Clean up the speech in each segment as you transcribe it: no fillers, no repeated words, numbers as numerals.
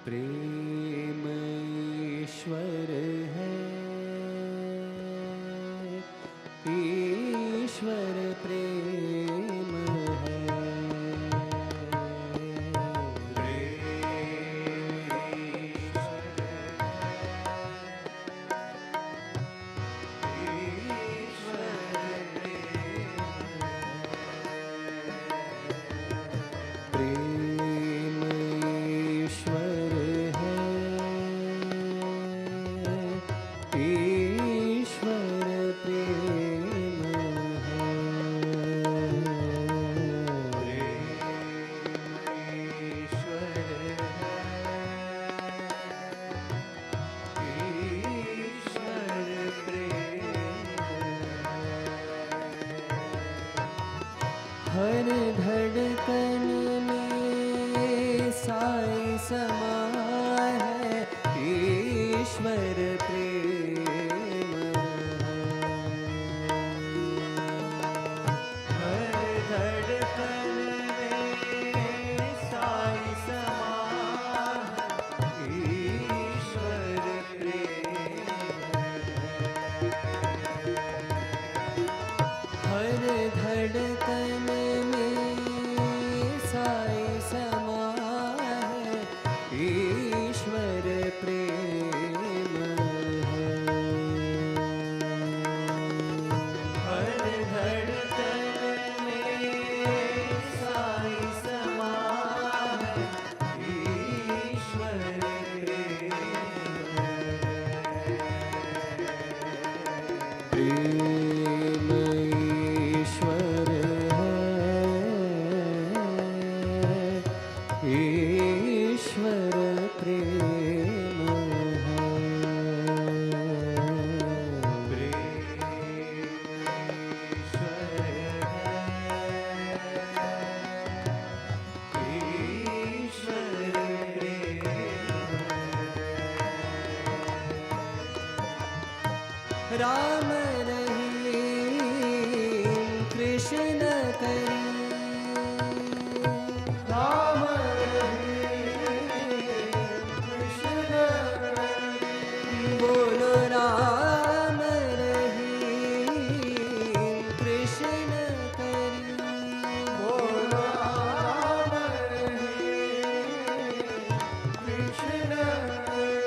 प्रेम ईश्वर है, ईश्वर प्रेम है। हर धड़कन में साई समा है, ईश्वर प्रेम है। हर धड़कन में साई समा है, ईश्वर प्रेम है। हर धड़कन राम रहीम कृष्ण करी, राम रहीम कृष्ण करी, बोलो राम रहीम कृष्ण करी, बोलो राम रहीम कृष्ण करी।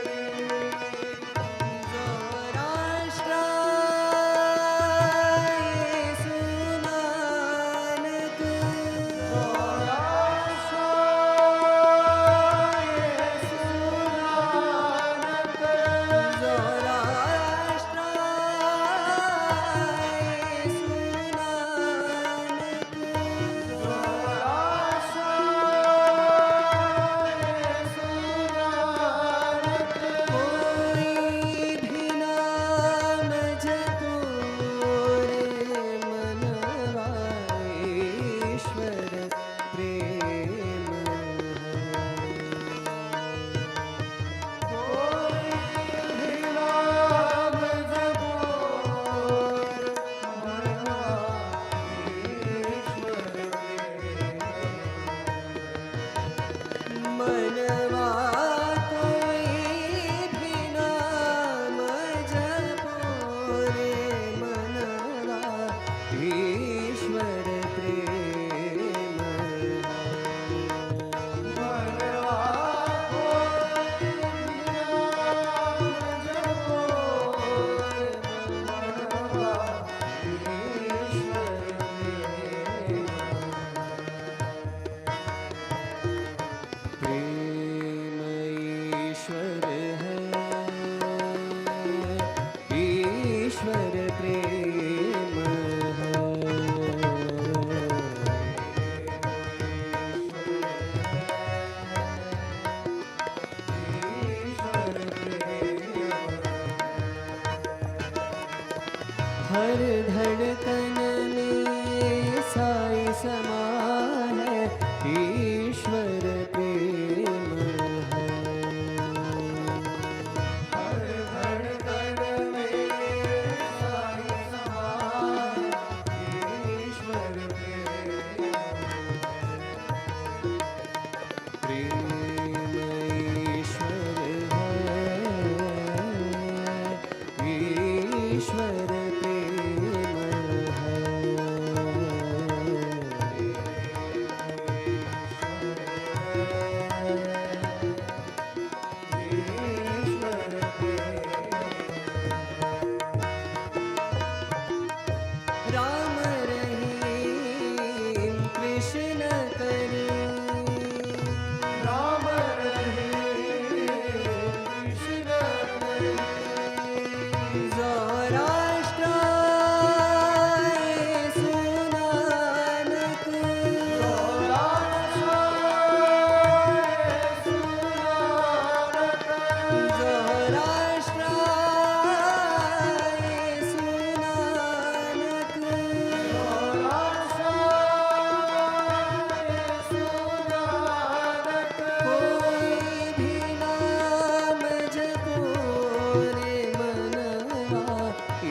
हर धड़कन में साई समा है, ईश्वर प्रेम है। हर धड़कन में साई समा है, ईश्वर प्रेम है। प्रेम ईश्वर है, ईश्वर राम रहीम कृष्ण करीम, राम रहीम कृष्ण करीम। सौराष्ट्र सुनानक, सौराष्ट्र सुनानक, सौराष्ट्र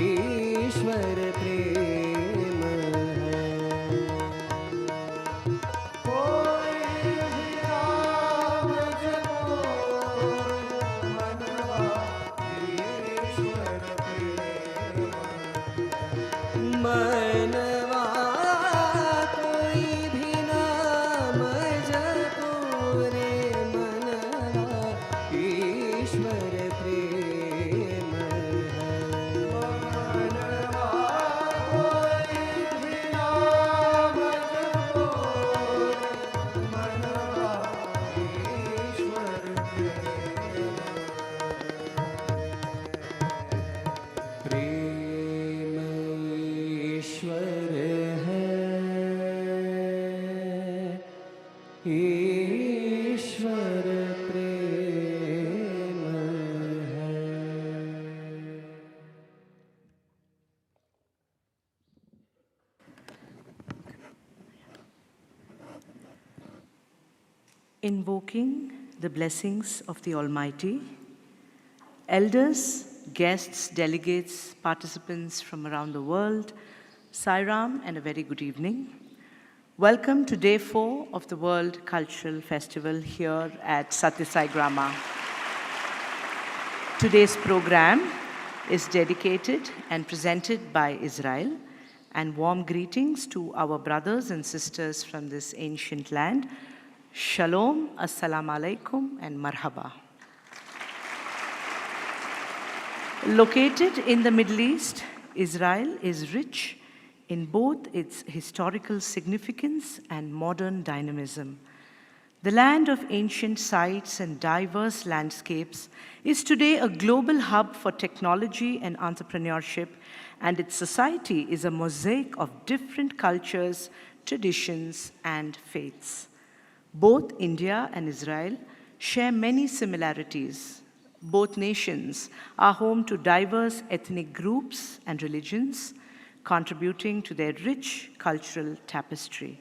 ईश्वर प्रेम है। कोई भी नाम जपो मनवा, ईश्वर प्रेम है। मनवा कोई भी नाम जपो रे मनवा, ईश्वर प्रेम है। प्रेम ईश्वर है, ईश्वर प्रेम है। Invoking the blessings of the Almighty, elders, guests, delegates, participants from around the world, Sairam and a very good evening. Welcome to Day 4 of the World Cultural Festival here at Sathya Grama. Today's program is dedicated and presented by Israel, and warm greetings to our brothers and sisters from this ancient land. Shalom, assalamu alaikum, and marhaba. Located in the Middle East, Israel is rich in both its historical significance and modern dynamism. The land of ancient sites and diverse landscapes is today a global hub for technology and entrepreneurship, and its society is a mosaic of different cultures, traditions, and faiths. Both India and Israel share many similarities. Both nations are home to diverse ethnic groups and religions, contributing to their rich cultural tapestry.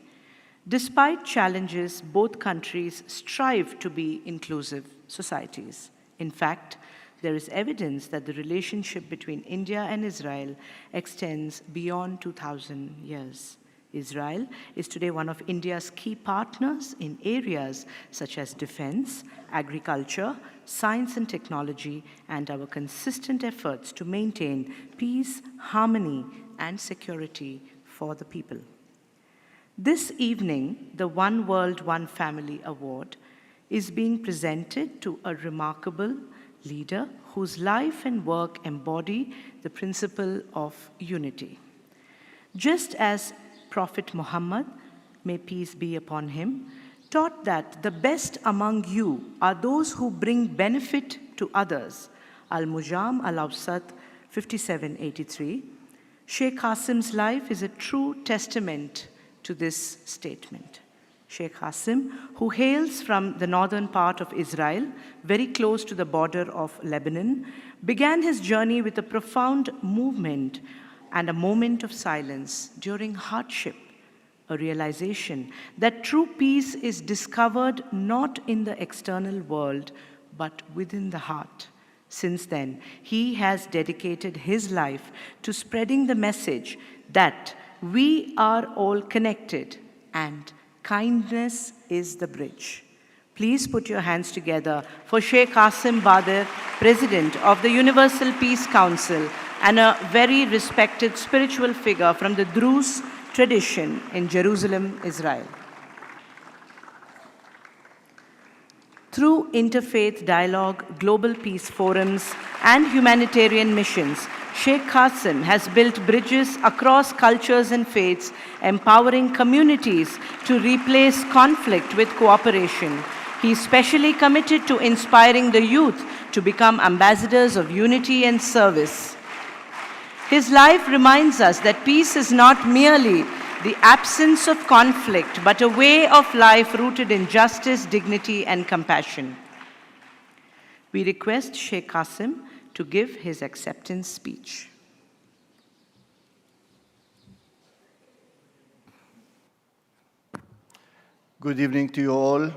Despite challenges, both countries strive to be inclusive societies. In fact, there is evidence that the relationship between India and Israel extends beyond 2,000 years. Israel is today one of India's key partners in areas such as defense, agriculture, science and technology, and our consistent efforts to maintain peace, harmony, and security for the people. This evening, the One World, One Family Award is being presented to a remarkable leader whose life and work embody the principle of unity. Just as Prophet Muhammad, may peace be upon him, taught that the best among you are those who bring benefit to others. Al-Mujam Al-Awsat 5783. Sheikh Qasim's life is a true testament to this statement. Sheikh Qasim, who hails from the northern part of Israel, very close to the border of Lebanon, began his journey with a profound movement and a moment of silence during hardship, a realization that true peace is discovered not in the external world, but within the heart. Since then, he has dedicated his life to spreading the message that we are all connected and kindness is the bridge. Please put your hands together for Sheikh Qasim Badir, President of the Universal Peace Council and a very respected spiritual figure from the Druze tradition in Jerusalem, Israel. Through interfaith dialogue, global peace forums, and humanitarian missions, Sheikh Qasim has built bridges across cultures and faiths, empowering communities to replace conflict with cooperation. He is specially committed to inspiring the youth to become ambassadors of unity and service. His life reminds us that peace is not merely the absence of conflict, but a way of life rooted in justice, dignity, and compassion. We request Sheikh Qasim to give his acceptance speech. Good evening to you all.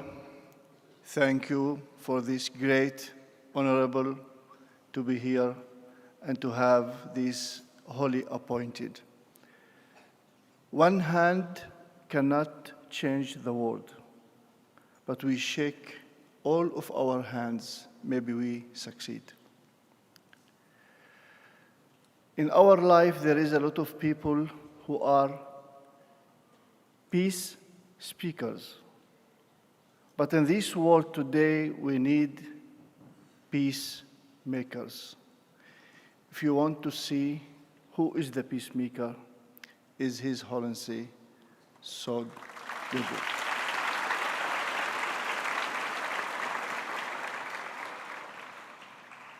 Thank you for this great, honorable to be here and to have this holy appointed. One hand cannot change the world, but we shake all of our hands, maybe we succeed. In our life, there is a lot of people who are peace speakers. But in this world today, we need peacemakers. If you want to see who is the peacemaker, is His Holiness Sadguru.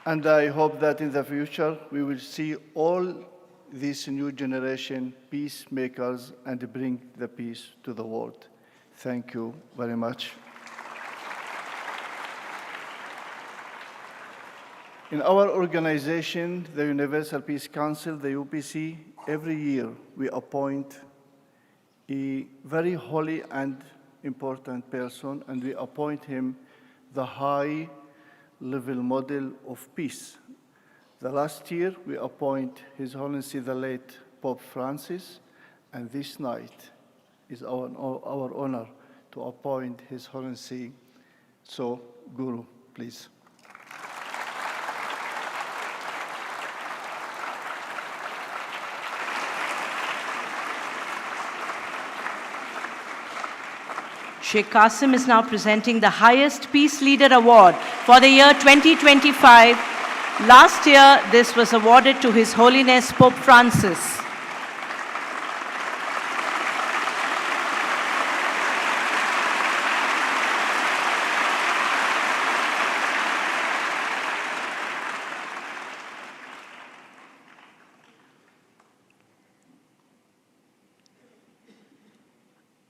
And I hope that in the future we will see all this new generation peacemakers and bring the peace to the world. Thank you very much. In our organization, the Universal Peace Council, the UPC, every year we appoint a very holy and important person, and we appoint him the high-level model of peace. The last year, we appoint His Holiness the late Pope Francis, and this night is our honor to appoint His Holiness Sadguru, please. Sheikh Qasim is now presenting the highest Peace Leader Award for the year 2025. Last year, this was awarded to His Holiness Pope Francis.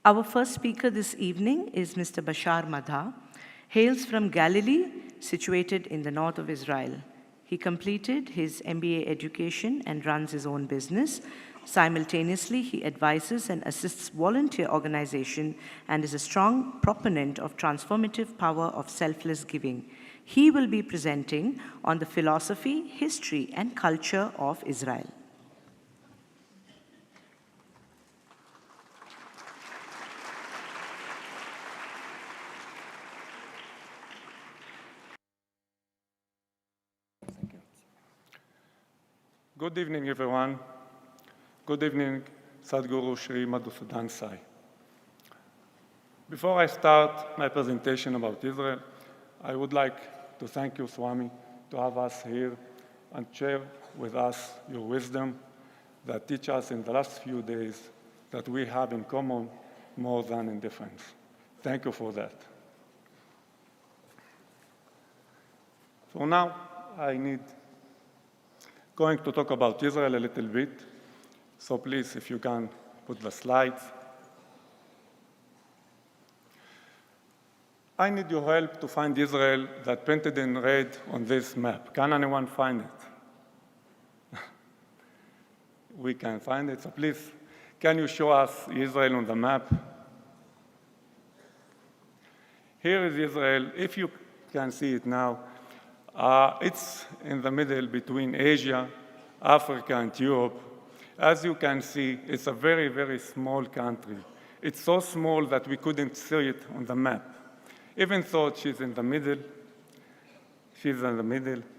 Our first speaker this evening is Mr. Bashar Madha, hails from Galilee, situated in the north of Israel. He completed his MBA education and runs his own business. Simultaneously, he advises and assists volunteer organization and is a strong proponent of transformative power of selfless giving. He will be presenting on the philosophy, history, and culture of Israel. Good evening, everyone. Good evening, Sadguru Shri Madhusudan Sai. Before I start my presentation about Israel, I would like to thank you, Swami, to have us here and share with us your wisdom that teach us in the last few days that we have in common more than in difference. Thank you for that. For now, going to talk about Israel a little bit. So please, if you can put the slides. I need your help to find Israel that printed in red on this map. Can anyone find it? we can find it. So please, can you show us Israel on the map? Here is Israel. If you can see it now, it's in the middle between Asia, Africa, and Europe. As you can see, it's a very, very small country. It's so small that we couldn't see it on the map. Even though she's in the middle,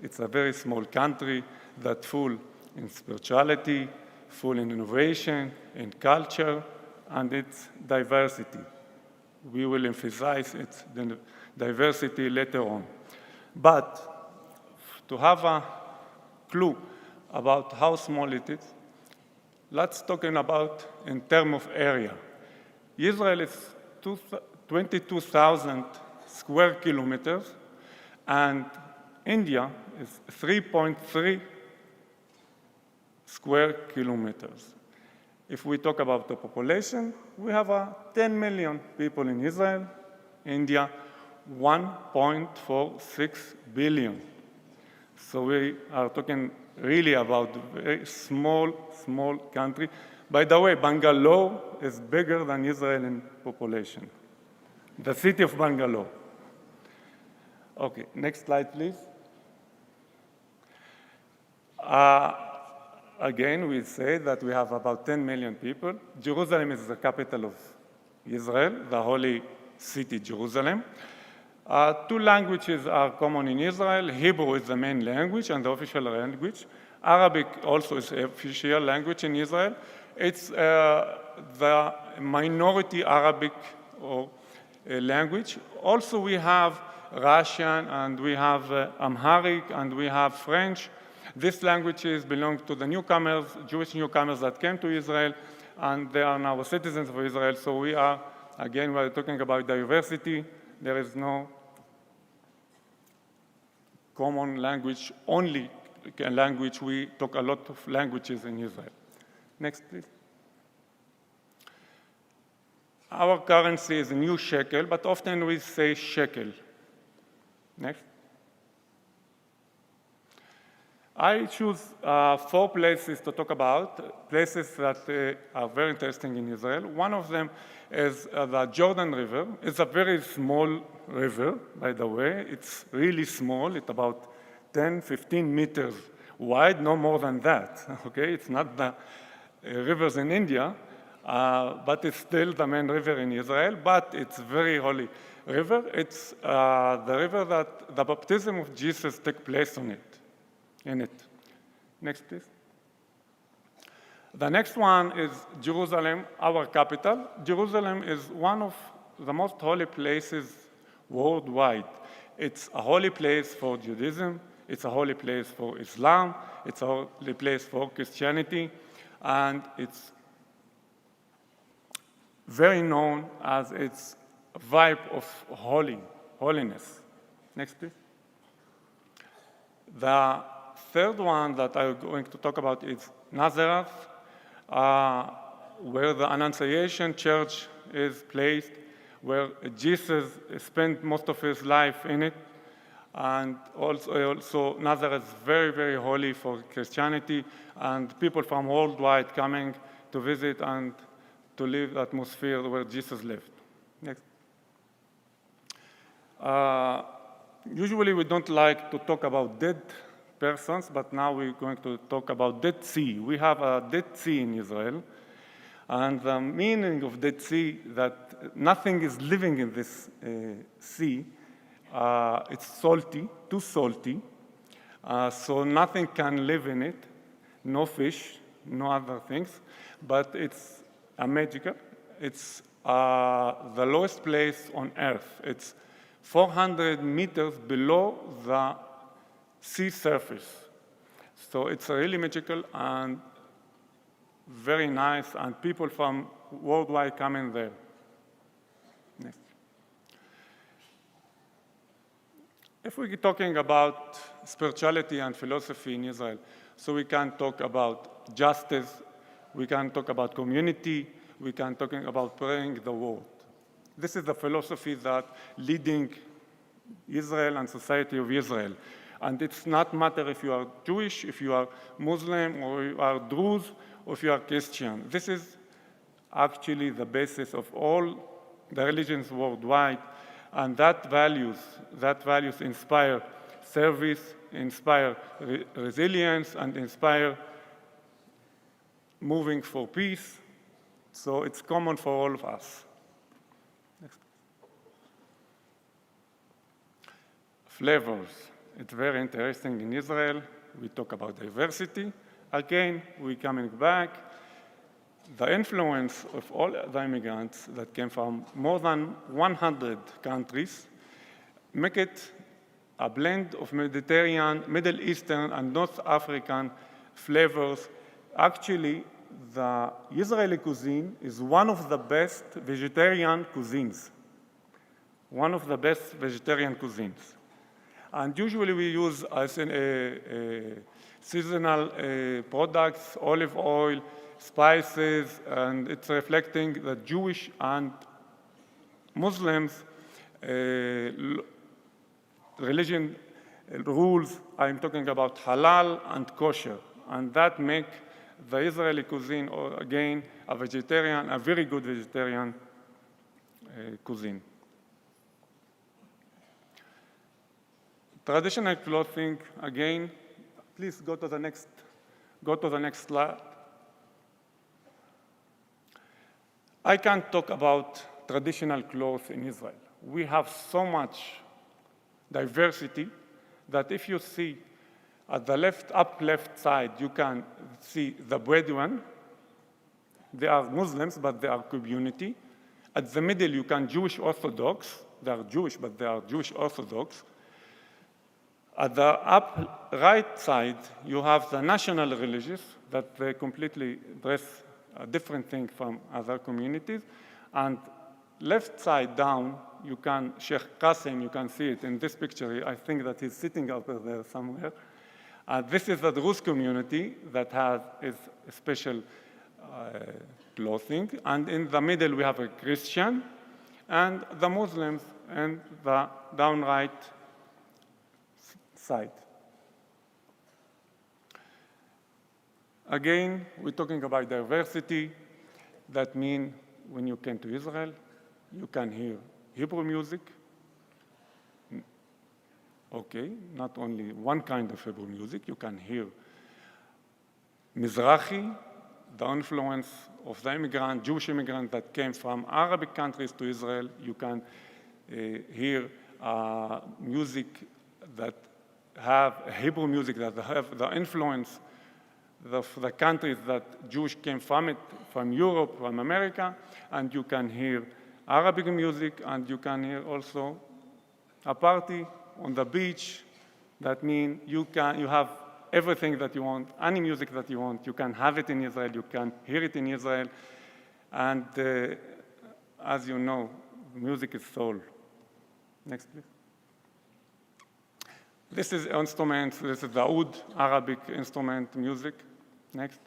it's a very small country that's full in spirituality, full in innovation, in culture, and its diversity. We will emphasize its diversity later on. But to have a clue about how small it is, let's talk about in terms of area. Israel is 22,000 square kilometers, and India is 3.3 square kilometers. If we talk about the population, we have 10 million people in Israel. India, 1.46 billion. So we are talking really about a very small country. By the way, Bangalore is bigger than Israel in population. The city of Bangalore. Okay, next slide, please. Again, we say that we have about 10 million people. Jerusalem is the capital of Israel, the holy city, Jerusalem. Two languages are common in Israel. Hebrew is the main language and the official language. Arabic also is the official language in Israel. It's the minority Arabic language. Also, we have Russian, and we have Amharic, and we have French. These languages belong to the newcomers, Jewish newcomers that came to Israel, and they are now citizens of Israel. So we are talking about diversity. There is no common language, only language. We talk a lot of languages in Israel. Next, please. Our currency is a new shekel, but often we say shekel. Next. I choose 4 places to talk about, places that are very interesting in Israel. One of them is the Jordan River. It's a very small river, by the way. It's really small. It's about 10, 15 meters wide, no more than that. Okay, it's not the rivers in India, but it's still the main river in Israel, but it's very holy river. It's the river that the baptism of Jesus took place in it. Next, please. The next one is Jerusalem, our capital. Jerusalem is one of the most holy places worldwide. It's a holy place for Judaism. It's a holy place for Islam. It's a holy place for Christianity. And it's very known as its vibe of holiness. Next, please. The third one that I'm going to talk about is Nazareth, where the Annunciation Church is placed, where Jesus spent most of his life in it. And also Nazareth is very, very holy for Christianity, and people from worldwide coming to visit and to live the atmosphere where Jesus lived. Next. Usually we don't like to talk about dead persons, but now we're going to talk about Dead Sea. We have a Dead Sea in Israel, and the meaning of Dead Sea that nothing is living in this sea. It's salty, too salty, so nothing can live in it, no fish, no other things, but it's magical. It's the lowest place on earth. It's 400 meters below the sea surface. So it's really magical and very nice, and people from worldwide come in there. Next. If we're talking about spirituality and philosophy in Israel, so we can talk about justice, we can talk about community, we can talk about praying the world. This is the philosophy that leading Israel and society of Israel. And it's not matter if you are Jewish, if you are Muslim, or you are Druze, if you are Christian. This is actually the basis of all the religions worldwide, and that values inspire service, inspire resilience, and inspire moving for peace. So it's common for all of us. Next. Flavors. It's very interesting in Israel. We talk about diversity. Again, we're coming back. The influence of all the immigrants that came from more than 100 countries make it a blend of Mediterranean, Middle Eastern, and North African flavors. Actually, the Israeli cuisine is one of the best vegetarian cuisines. One of the best vegetarian cuisines. And usually we use seasonal products, olive oil, spices, and it's reflecting the Jewish and Muslims religion rules. I'm talking about halal and kosher, and that make the Israeli cuisine, again, a very good vegetarian cuisine. Traditional clothing, again, please go to the next slide. I can't talk about traditional clothes in Israel. We have so much diversity that if you see at the upper left side, you can see the Bedouin. They are Muslims, but they are community. At the middle, you can Jewish Orthodox. They are Jewish, but they are Jewish Orthodox. At the right side, you have the national religious that they completely dress a different thing from other communities. And left side down, you can, Sheikh Qasim, you can see it in this picture. I think that he's sitting over there somewhere. This is the Druze community that has its special clothing. And in the middle, we have a Christian and the Muslims and the downright side. Again, we're talking about diversity. That means when you came to Israel, you can hear Hebrew music. Okay, not only one kind of Hebrew music, you can hear Mizrahi, the influence of the Jewish immigrant that came from Arabic countries to Israel. You can hear music that have Hebrew music that have the influence of the countries that Jews came from Europe, from America, and you can hear Arabic music, and you can hear also a party on the beach. That means you have everything that you want, any music that you want. You can have it in Israel, you can hear it in Israel, and as you know, music is soul. Next, please. This is instruments. This is the oud, Arabic instrument music. Next.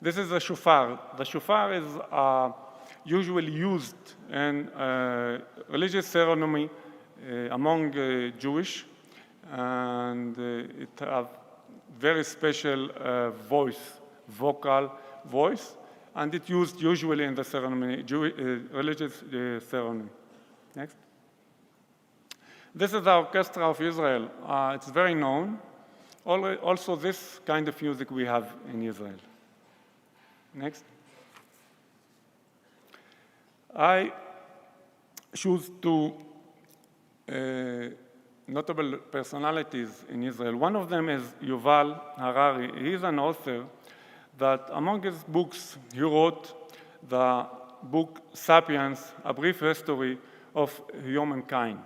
This is the shofar. The shofar is usually used in religious ceremony among Jewish, and it has very special vocal voice, and it's used usually in the ceremony, religious ceremony. Next. This is the Orchestra of Israel. It's very known. Also, this kind of music we have in Israel. Next. I choose two notable personalities in Israel. One of them is Yuval Harari. He is an author that among his books, he wrote the book Sapiens, A Brief History of Humankind.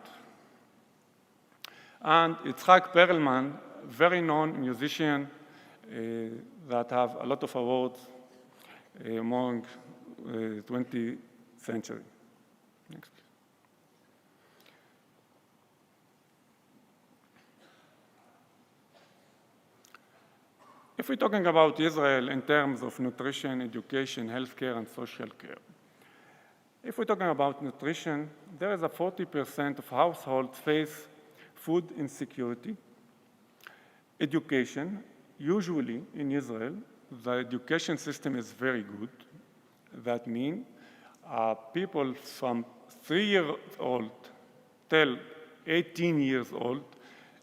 And Yitzhak Perelman, very known musician that have a lot of awards among 20th century. Next. If we're talking about Israel in terms of nutrition, education, healthcare, and social care, if we're talking about nutrition, there is a 40% of households face food insecurity. Education, usually in Israel, the education system is very good. That means people from 3 years old till 18 years old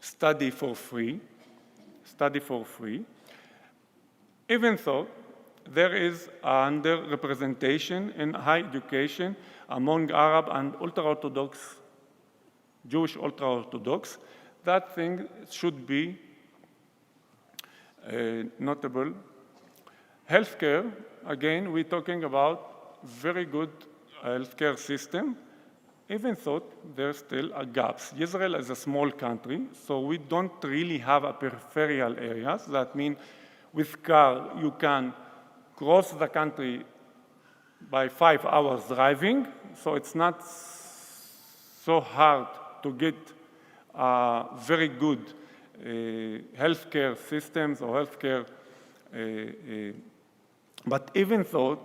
study for free, even though there is underrepresentation in high education among Arab and ultra-Orthodox, Jewish ultra-Orthodox. That thing should be notable. Healthcare, again, we're talking about very good healthcare system, even though there's still a gaps. Israel is a small country, so we don't really have a peripheral areas. That means with car, you can cross the country by 5 hours driving, so it's not so hard to get very good healthcare systems or healthcare. But even though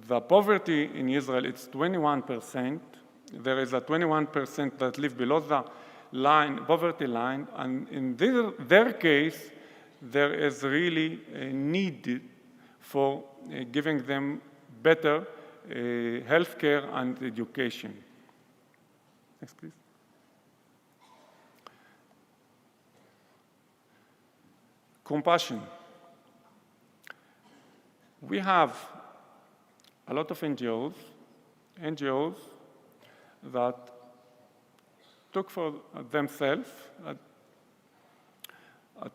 the poverty in Israel, it's 21%, there is a 21% that live below the line, poverty line, and in their case, there is really a need for giving them better healthcare and education. Next, please. Compassion. We have a lot of NGOs that took for themselves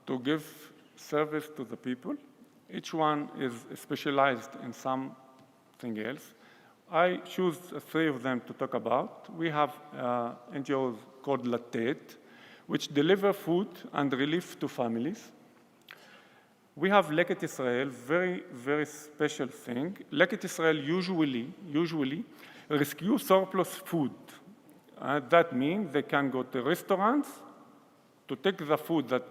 to give service to the people. Each one is specialized in something else. I choose 3 of them to talk about. We have NGOs called Latet, which deliver food and relief to families. We have Leket Israel, very, very special thing. Leket Israel usually rescue surplus food. That means they can go to restaurants to take the food that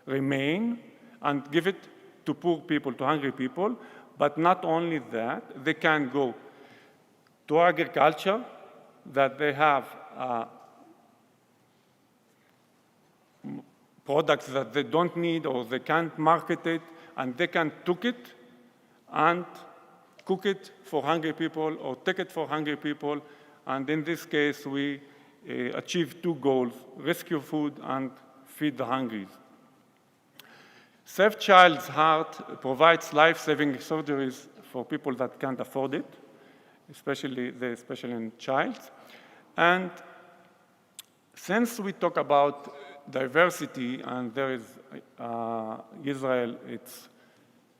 remain and give it to poor people, to hungry people. But not only that, they can go to agriculture that they have products that they don't need or they can't market it, and they can take it and cook it for hungry people or take it for hungry people. And in this case, we achieve 2 goals: rescue food and feed the hungry. Save Child's Heart provides life-saving surgeries for people that can't afford it, especially in child. And since we talk about diversity, and there is Israel,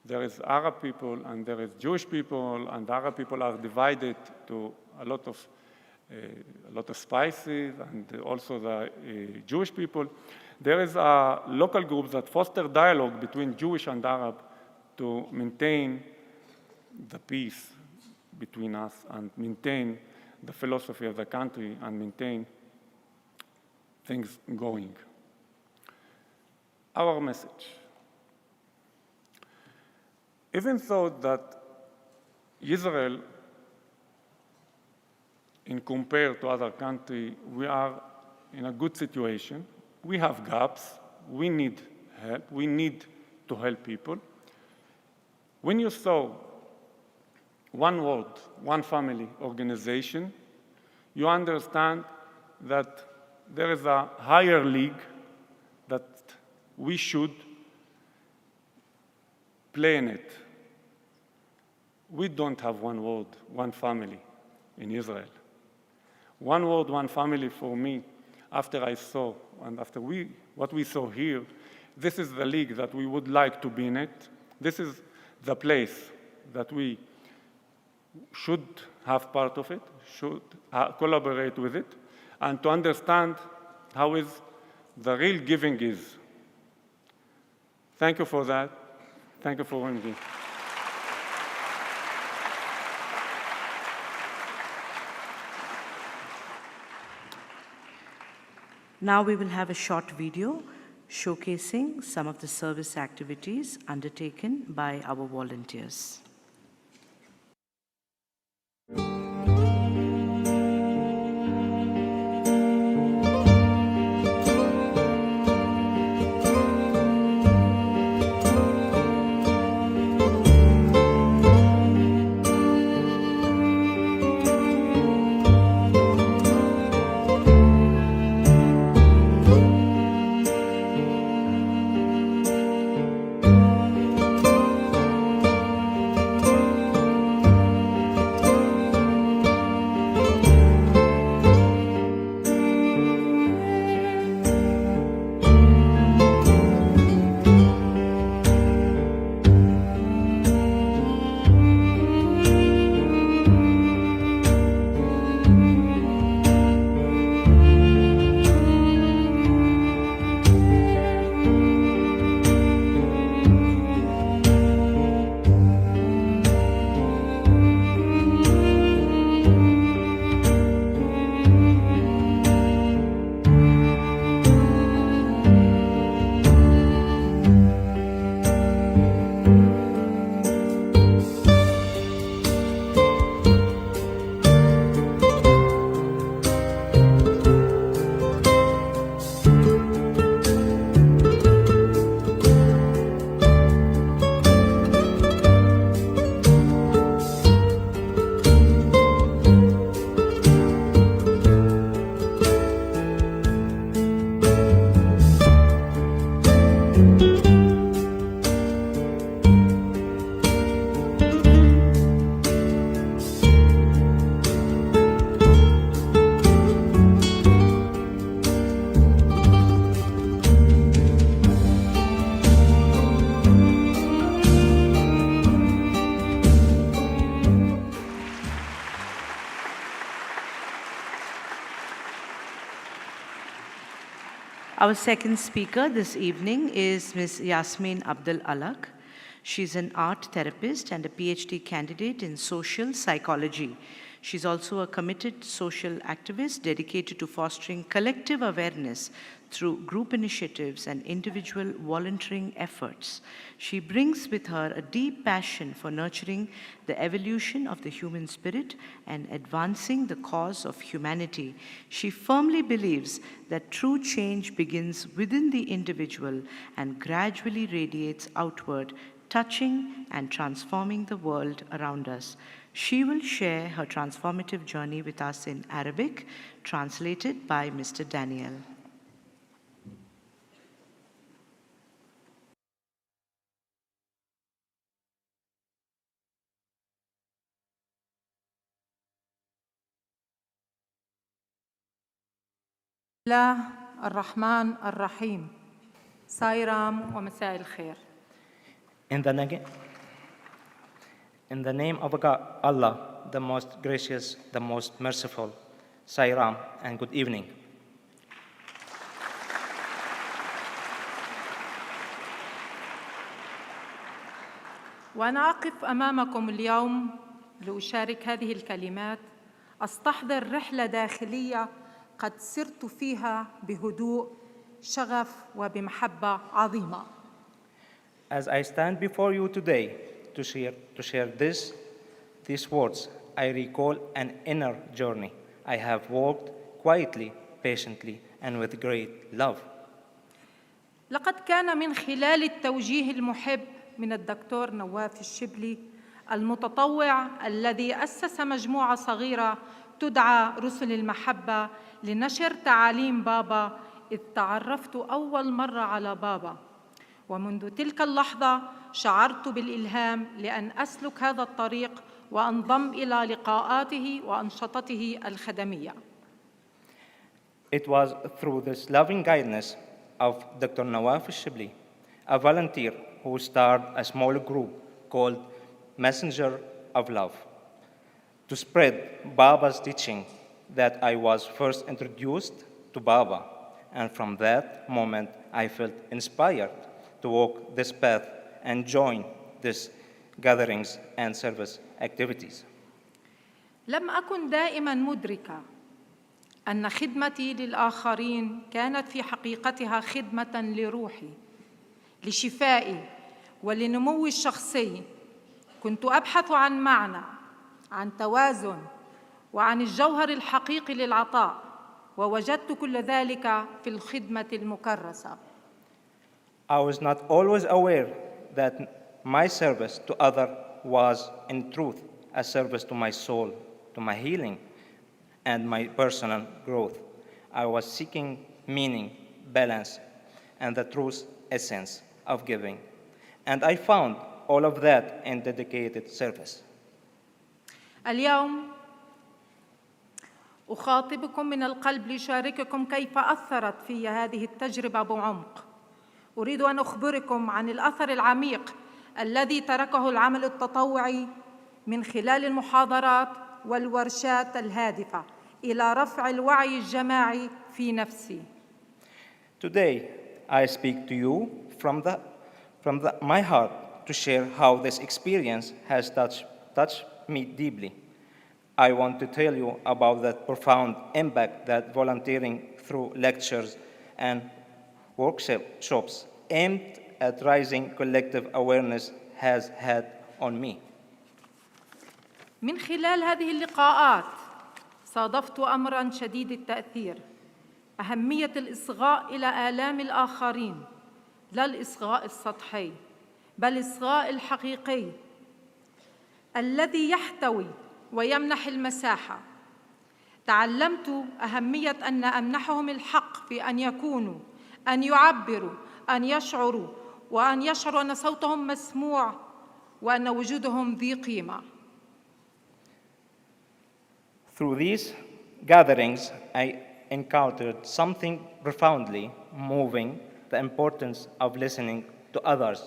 there is Arab people and there is Jewish people, and Arab people are divided to a lot of spices, and also the Jewish people. There is a local group that foster dialogue between Jewish and Arab to maintain the peace between us and maintain the philosophy of the country and maintain things going. Our message. Even though that Israel, in compared to other countries, we are in a good situation. We have gaps. We need help. We need to help people. When you saw one world, one family organization, you understand that there is a higher league that we should play in it. We don't have one world, one family in Israel. One world, one family for me, after I saw and after what we saw here, this is the league that we would like to be in it. This is the place that we should have part of it, should collaborate with it, and to understand how is the real giving is. Thank you for that. Thank you for having me. Now we will have a short video showcasing some of the service activities undertaken by our volunteers. Our second speaker this evening is Ms. Yasmin Abdul Alak. She's an art therapist and a PhD candidate in social psychology. She's also a committed social activist dedicated to fostering collective awareness through group initiatives and individual volunteering efforts. She brings with her a deep passion for nurturing the evolution of the human spirit and advancing the cause of humanity. She firmly believes that true change begins within the individual and gradually radiates outward, touching and transforming the world around us. She will share her transformative journey with us in Arabic, translated by Mr. Daniel. الله الرحمن الرحيم. سايرام ومساء الخير. In the name of God, Allah, the most gracious, the most merciful, Sairam, and good evening. وأنا أقف أمامكم اليوم لأشارك هذه الكلمات أستحضر رحلة داخلية قد سرت فيها بهدوء، شغف وبمحبة عظيمة. As I stand before you today to share these words, I recall an inner journey I have walked quietly, patiently, and with great love. لقد كان من خلال التوجيه المحب من الدكتور نواف الشبلي المتطوع الذي أسس مجموعة صغيرة تدعى رسل المحبة لنشر تعاليم بابا، إذ تعرفت أول مرة على بابا، ومنذ تلك اللحظة شعرت بالإلهام لأن أسلك هذا الطريق وأنضم إلى لقاءاته وأنشطته الخدمية. It was through this loving guidance of Dr. Nawaf Shibli, a volunteer who started a small group called Messenger of Love, to spread Baba's teaching, that I was first introduced to Baba, and from that moment I felt inspired to walk this path and join these gatherings and service activities. لم أكن دائماً مدركة أن خدمتي للآخرين كانت في حقيقتها خدمة لروحي، لشفائي ولنموي الشخصي. كنت أبحث عن معنى، عن توازن، وعن الجوهر الحقيقي للعطاء، ووجدت كل ذلك في الخدمة المكرسة. I was not always aware that my service to others was in truth a service to my soul, to my healing, and my personal growth. I was seeking meaning, balance, and the true essence of giving. And I found all of that in dedicated service. اليوم أخاطبكم من القلب لأشارككم كيف أثرت في هذه التجربة بعمق. أريد أن أخبركم عن الأثر العميق الذي تركه العمل التطوعي من خلال المحاضرات والورشات الهادفة إلى رفع الوعي الجماعي في نفسي. Today, I speak to you from my heart to share how this experience has touched me deeply. I want to tell you about the profound impact that volunteering through lectures and workshops aimed at raising collective awareness has had on me. من خلال هذه اللقاءات صادفت أمراً شديد التأثير، أهمية الإصغاء إلى آلام الآخرين، لا الإصغاء السطحي بل الإصغاء الحقيقي الذي يحتوي ويمنح المساحة. تعلمت أهمية أن أمنحهم الحق في أن يكونوا، أن يعبروا، أن يشعروا، وأن يشعروا أن صوتهم مسموع وأن وجودهم ذي قيمة. Through these gatherings, I encountered something profoundly moving: the importance of listening to others.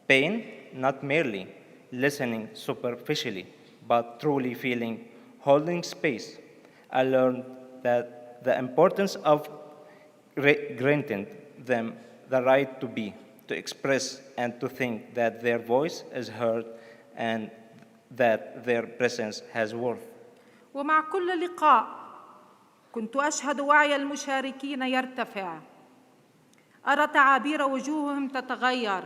Pain, not merely listening superficially, but truly feeling, holding space. I learned that the importance of granting them the right to be, to express, and to think that their voice is heard and that their presence has worth. ومع كل لقاء كنت أشهد وعي المشاركين يرتفع، أرى تعابير وجوههم تتغير،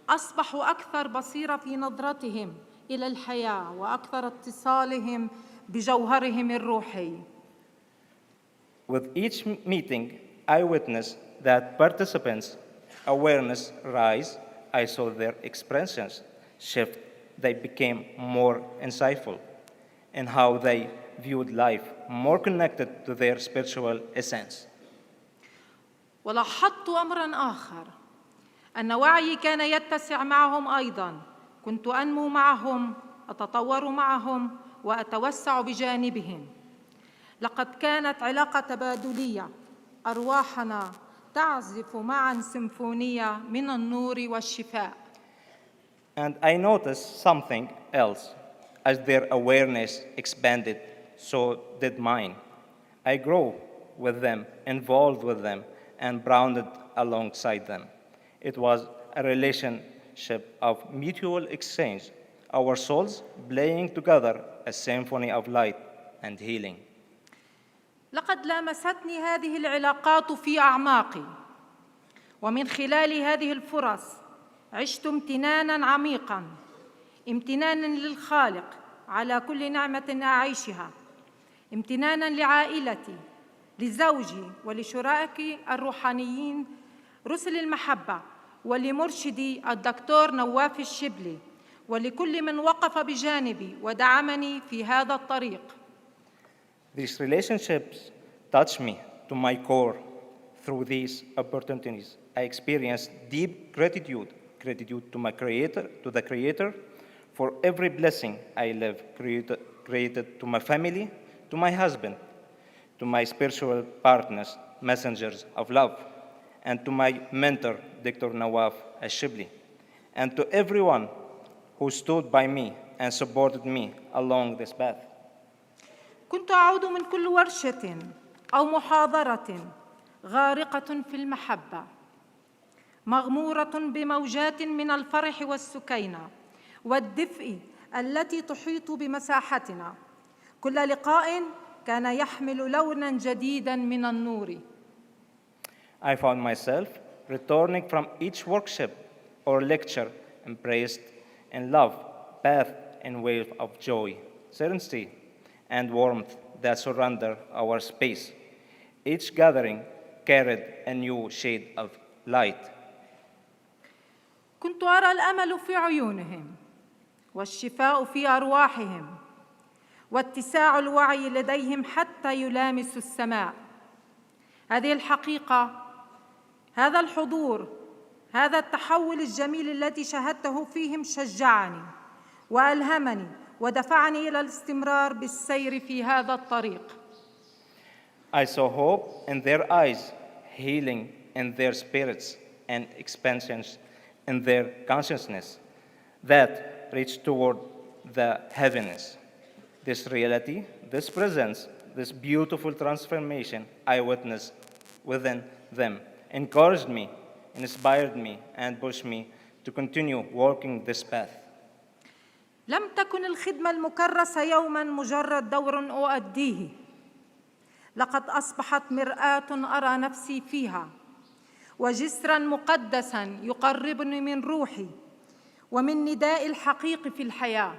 أصبحوا أكثر بصيرة في نظرتهم إلى الحياة وأكثر اتصالهم بجوهرهم الروحي. With each meeting, I witnessed that participants' awareness rise. I saw their expressions shift. They became more insightful in how they viewed life, more connected to their spiritual essence. ولاحظت أمراً آخر، أن وعيي كان يتسع معهم أيضاً، كنت أنمو معهم، أتطور معهم، وأتوسع بجانبهم. لقد كانت علاقة تبادلية، أرواحنا تعزف معاً سيمفونية من النور والشفاء. And I noticed something else. As their awareness expanded, so did mine. I grew with them, involved with them, and bounded alongside them. It was a relationship of mutual exchange, our souls playing together a symphony of light and healing. لقد لامستني هذه العلاقات في أعماقي، ومن خلال هذه الفرص عشت امتناناً عميقاً، امتناناً للخالق على كل نعمة أعيشها، امتناناً لعائلتي، لزوجي ولشرائكي الروحانيين رسل المحبة، ولمرشدي الدكتور نواف الشبلي، ولكل من وقف بجانبي ودعمني في هذا الطريق. These relationships touch me to my core. Through these opportunities, I experienced deep gratitude to my Creator, to the Creator, for every blessing I live created to my family, to my husband, to my spiritual partners, messengers of love, and to my mentor, Dr. Nawaf Ashibli, and to everyone who stood by me and supported me along this path. كنت أعود من كل ورشة أو محاضرة غارقة في المحبة، مغمورة بموجات من الفرح والسكينة والدفء التي تحيط بمساحتنا. كل لقاء كان يحمل لوناً جديداً من النور. I found myself returning from each workshop or lecture embraced in love, path and wave of joy, serenity, and warmth that surrounded our space. Each gathering carried a new shade of light. كنت أرى الأمل في عيونهم، والشفاء في أرواحهم، واتساع الوعي لديهم حتى يلامسوا السماء. هذه الحقيقة، هذا الحضور، هذا التحول الجميل الذي شاهدته فيهم شجعني وألهمني ودفعني إلى الاستمرار بالسير في هذا الطريق. I saw hope in their eyes, healing in their spirits, and expansions in their consciousness that reached toward the heavens. This reality, this presence, this beautiful transformation I witnessed within them encouraged me, inspired me, and pushed me to continue walking this path. لم تكن الخدمة المكرسة يوماً مجرد دور أؤديه، لقد أصبحت مرآة أرى نفسي فيها، وجسراً مقدساً يقربني من روحي ومن نداء الحقيقي في الحياة.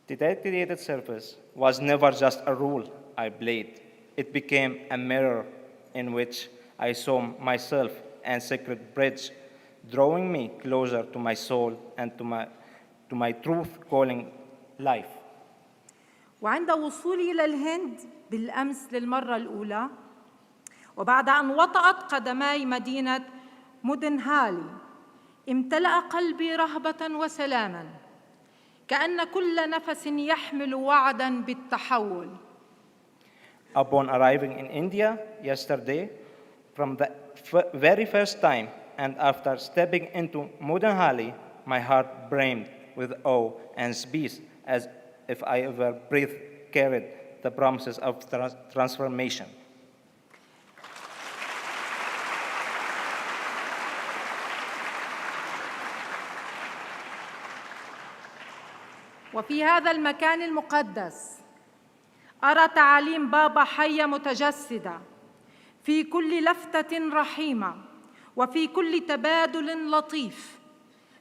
The dedicated service was never just a rule I played. It became a mirror in which I saw myself and sacred bridge, drawing me closer to my soul and to my truth calling life. وعند وصولي إلى الهند بالأمس للمرة الأولى، وبعد أن وطأت قدماي مدينة مودنهالي، امتلأ قلبي رهبة وسلاما، كأن كل نفس يحمل وعداً بالتحول. Upon arriving in India yesterday, from the very first time, and after stepping into Muddenahalli, my heart brimmed with awe and peace, as if I ever breathed carried the promises of transformation. وفي هذا المكان المقدس أرى تعاليم بابا حية متجسدة في كل لفتة رحيمة وفي كل تبادل لطيف،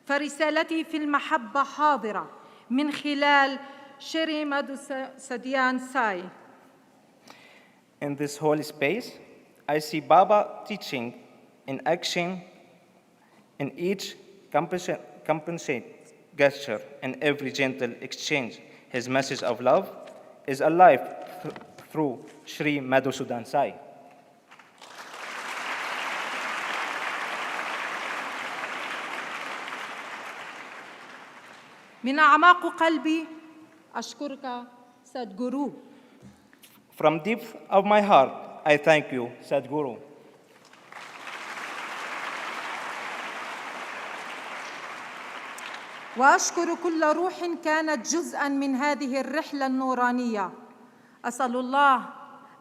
فرسالتي في المحبة حاضرة من خلال شري مادhusudan ساي. In this holy space, I see Baba teaching in action in each compassionate gesture and every gentle exchange. His message of love is alive through Shri Madhusudan Sai. من أعماق قلبي أشكرك Sadguru. From deep of my heart, I thank you, Sadguru. وأشكر كل روح كانت جزءاً من هذه الرحلة النورانية. أسأل الله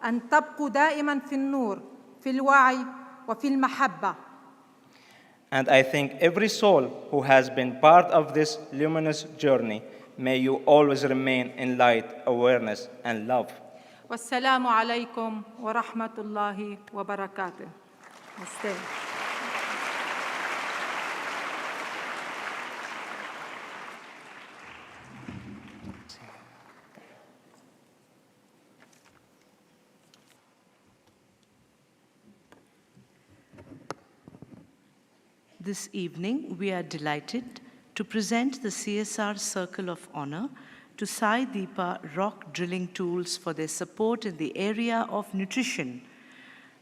أن تبقوا دائماً في النور، في الوعي وفي المحبة. And I thank every soul who has been part of this luminous journey. May you always remain in light, awareness, and love. والسلام عليكم ورحمة الله وبركاته. Namaste. This evening, we are delighted to present the CSR Circle of Honor to Sai Deepa Rock Drilling Tools for their support in the area of nutrition.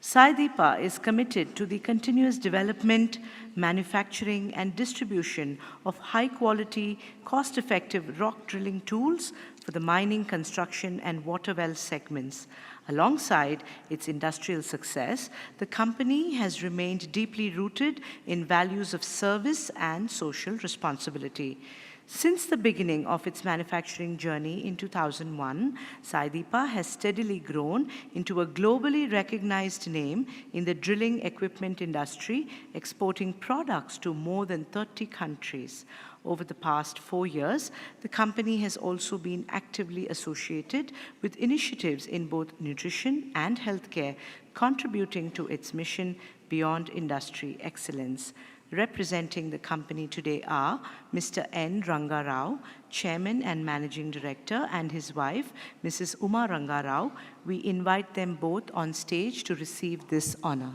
Sai Deepa is committed to the continuous development, manufacturing, and distribution of high-quality, cost-effective rock drilling tools for the mining, construction, and water well segments. Alongside its industrial success, the company has remained deeply rooted in values of service and social responsibility. Since the beginning of its manufacturing journey in 2001, Sai Deepa has steadily grown into a globally recognized name in the drilling equipment industry, exporting products to more than 30 countries. Over the past 4 years, the company has also been actively associated with initiatives in both nutrition and healthcare, contributing to its mission beyond industry excellence. Representing the company today are Mr. N. Ranga Rao, Chairman and Managing Director, and his wife, Mrs. Uma Ranga Rao. We invite them both on stage to receive this honor.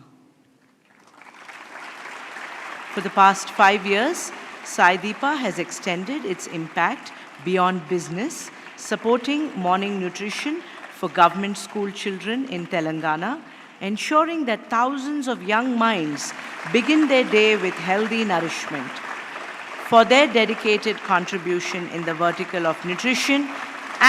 For the past 5 years, Sai Deepa has extended its impact beyond business, supporting morning nutrition for government school children in Telangana, ensuring that thousands of young minds begin their day with healthy nourishment. For their dedicated contribution in the vertical of nutrition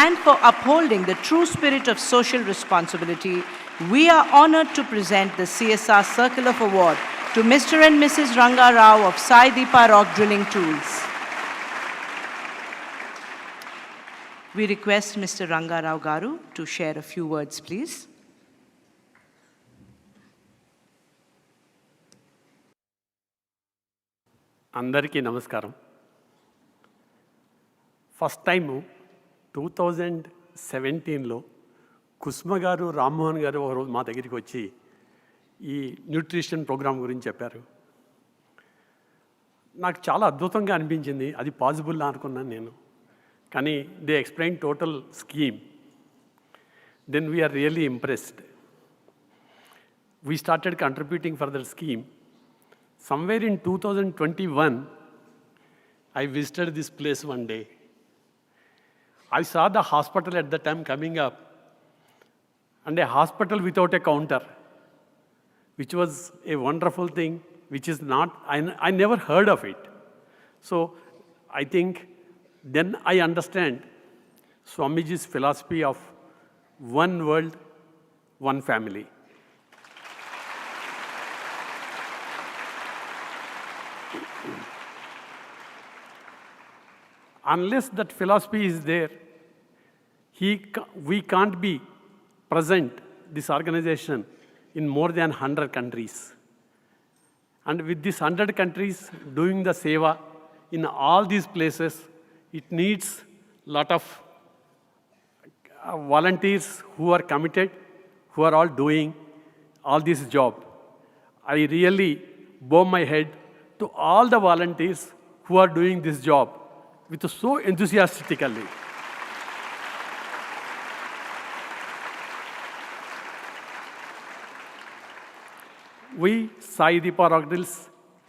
and for upholding the true spirit of social responsibility, we are honored to present the CSR Circle of Award to Mr. and Mrs. Ranga Rao of Sai Deepa Rock Drilling Tools. We request Mr. Ranga Rao Garu to share a few words, please. అందరికీ నమస్కారం. First time 2017లో కుస్మ గారు రామ్మోహన్ గారు ఒకరోజు మా దగ్గరికి వచ్చి ఈ nutrition programme గురించి చెప్పారు. నాకు చాలా అద్భుతంగా అనిపించింది. అది పాసిబుల్ అనుకున్నాను నేను. కానీ they explain total scheme. Then we are really impressed. We started contributing for that scheme. Somewhere in 2021, I visited this place one day. I saw the hospital at the time coming up, and a hospital without a counter, which was a wonderful thing, which is not, I never heard of it. So I think then I understand Swamiji's philosophy of one world, one family. Unless that philosophy is there, we can't be present, this organization, in more than 100 countries. And with these 100 countries doing the seva in all these places, it needs lot of volunteers who are committed, who are all doing all this job. I really bow my head to all the volunteers who are doing this job with so enthusiastically. We, Sai Deepa Rockdrills,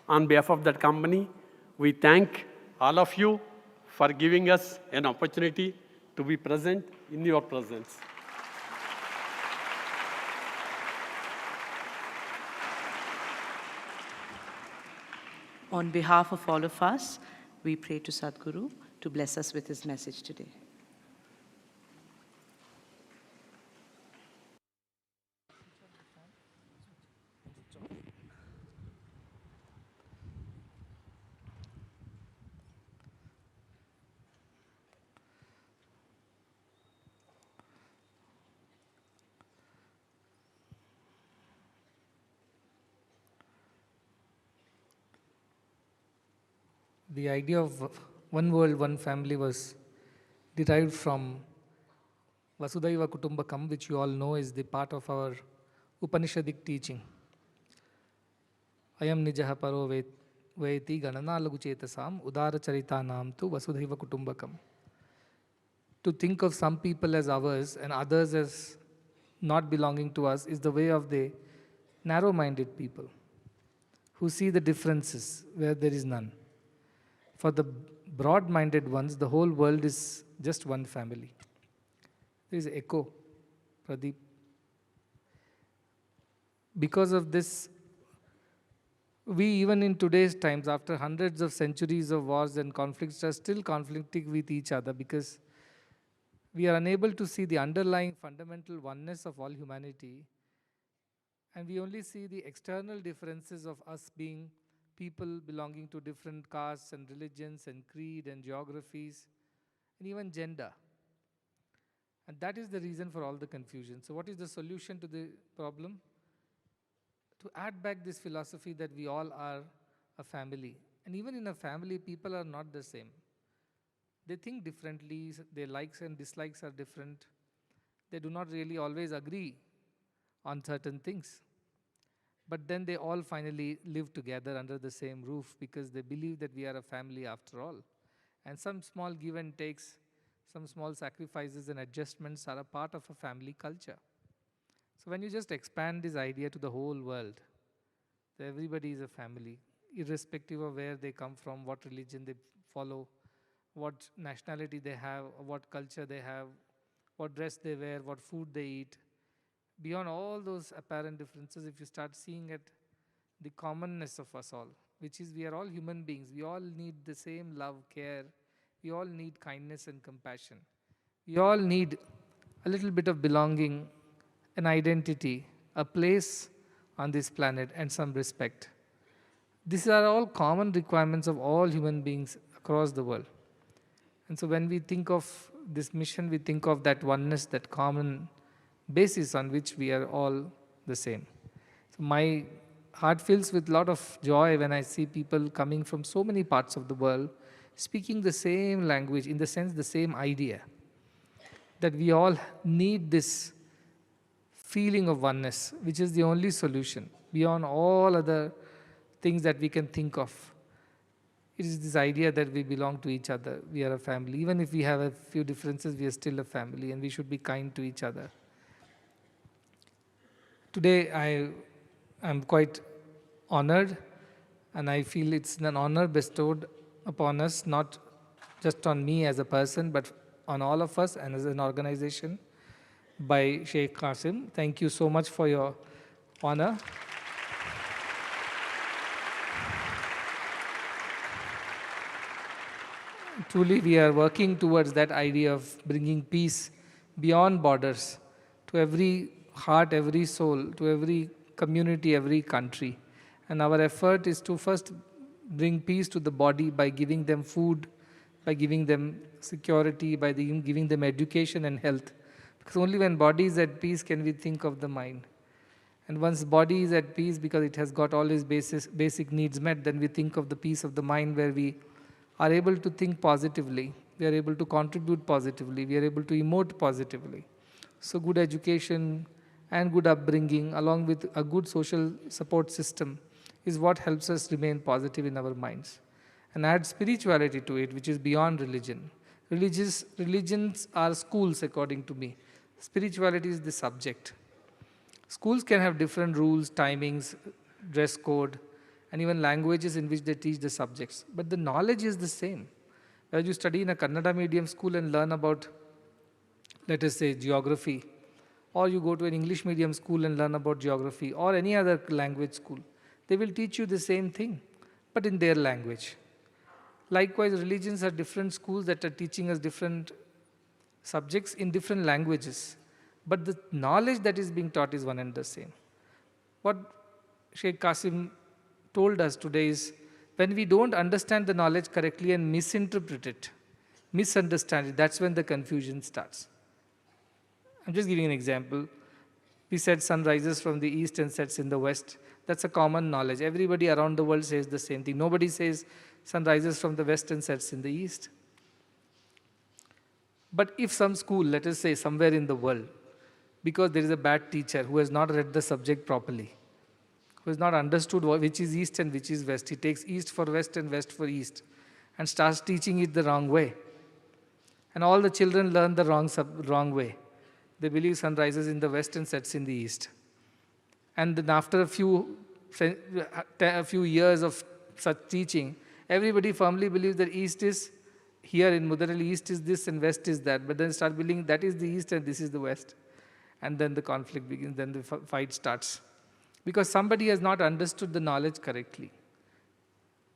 on behalf of that company, we thank all of you for giving us an opportunity to be present in your presence. On behalf of all of us, we pray to Sadguru to bless us with his message today. The idea of one world, one family was derived from Vasudhaiva Kutumbakam, which you all know is the part of our Upanishadic teaching. Ayam nijaha paro veti ganana lagu chetasam udara charitanam tu Vasudhaiva Kutumbakam. To think of some people as ours and others as not belonging to us is the way of the narrow-minded people who see the differences where there is none. For the broad-minded ones, the whole world is just one family. There is echo, Pradeep. Because of this, we even in today's times, after hundreds of centuries of wars and conflicts, are still conflicting with each other because we are unable to see the underlying fundamental oneness of all humanity, and we only see the external differences of us being people belonging to different castes and religions and creed and geographies and even gender. And that is the reason for all the confusion. So what is the solution to the problem? To add back this philosophy that we all are a family. And even in a family, people are not the same. They think differently, their likes and dislikes are different. They do not really always agree on certain things. But then they all finally live together under the same roof because they believe that we are a family after all. And some small give and takes, some small sacrifices and adjustments are a part of a family culture. So when you just expand this idea to the whole world, that everybody is a family, irrespective of where they come from, what religion they follow, what nationality they have, what culture they have, what dress they wear, what food they eat. Beyond all those apparent differences, if you start seeing at the commonness of us all, which is we are all human beings, we all need the same love, care, we all need kindness and compassion. We all need a little bit of belonging, an identity, a place on this planet, and some respect. These are all common requirements of all human beings across the world. And so when we think of this mission, we think of that oneness, that common basis on which we are all the same. So my heart fills with a lot of joy when I see people coming from so many parts of the world speaking the same language, in the sense the same idea, that we all need this feeling of oneness, which is the only solution beyond all other things that we can think of. It is this idea that we belong to each other, we are a family. Even if we have a few differences, we are still a family, and we should be kind to each other. Today I am quite honored, and I feel it's an honor bestowed upon us, not just on me as a person, but on all of us and as an organization, by Sheikh Qasim. Thank you so much for your honor. Truly, we are working towards that idea of bringing peace beyond borders to every heart, every soul, to every community, every country. And our effort is to first bring peace to the body by giving them food, by giving them security, by giving them education and health. Because only when body is at peace can we think of the mind. And once body is at peace because it has got all its basic needs met, then we think of the peace of the mind, where we are able to think positively We are able to contribute positively. We are able to emote positively. So good education and good upbringing along with a good social support system is what helps us remain positive in our minds. And add spirituality to it, which is beyond religion. Religions are schools, according to me. Spirituality is the subject. Schools can have different rules, timings, dress code, and even languages in which they teach the subjects. But the knowledge is the same. Whether you study in a Kannada medium school and learn about, let us say, geography, or you go to an English medium school and learn about geography, or any other language school, they will teach you the same thing, but in their language. Likewise, religions are different schools that are teaching us different subjects in different languages. But the knowledge that is being taught is one and the same. What Sheikh Qasim told us today is, when we don't understand the knowledge correctly and misinterpret it, misunderstand it, that's when the confusion starts. I'm just giving an example. We said sun rises from the east and sets in the west. That's a common knowledge. Everybody around the world says the same thing. Nobody says sun rises from the west and sets in the east. But if some school, let us say somewhere in the world, because there is a bad teacher who has not read the subject properly, who has not understood which is east and which is west, he takes east for west and west for east and starts teaching it the wrong way. And all the children learn the wrong way. They believe sun rises in the west and sets in the east. And then after a few years of such teaching, everybody firmly believes that east is here in Muddenahalli, east is this and west is that. But then start believing that is the east and this is the west. And then the conflict begins, then the fight starts. Because somebody has not understood the knowledge correctly.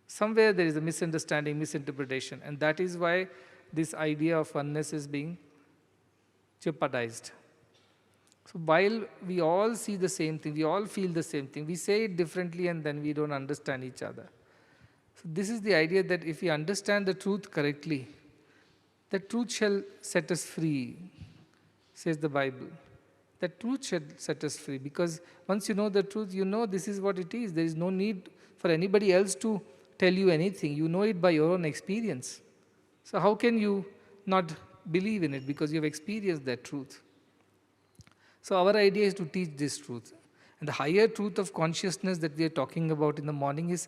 Somewhere there is a misunderstanding, misinterpretation. And that is why this idea of oneness is being jeopardized. So while we all see the same thing, we all feel the same thing, we say it differently and then we don't understand each other. So this is the idea that if we understand the truth correctly, the truth shall set us free, says the Bible. The truth shall set us free, because once you know the truth, you know this is what it is. There is no need for anybody else to tell you anything. You know it by your own experience. So how can you not believe in it, because you have experienced that truth? So our idea is to teach this truth. And the higher truth of consciousness that we are talking about in the morning is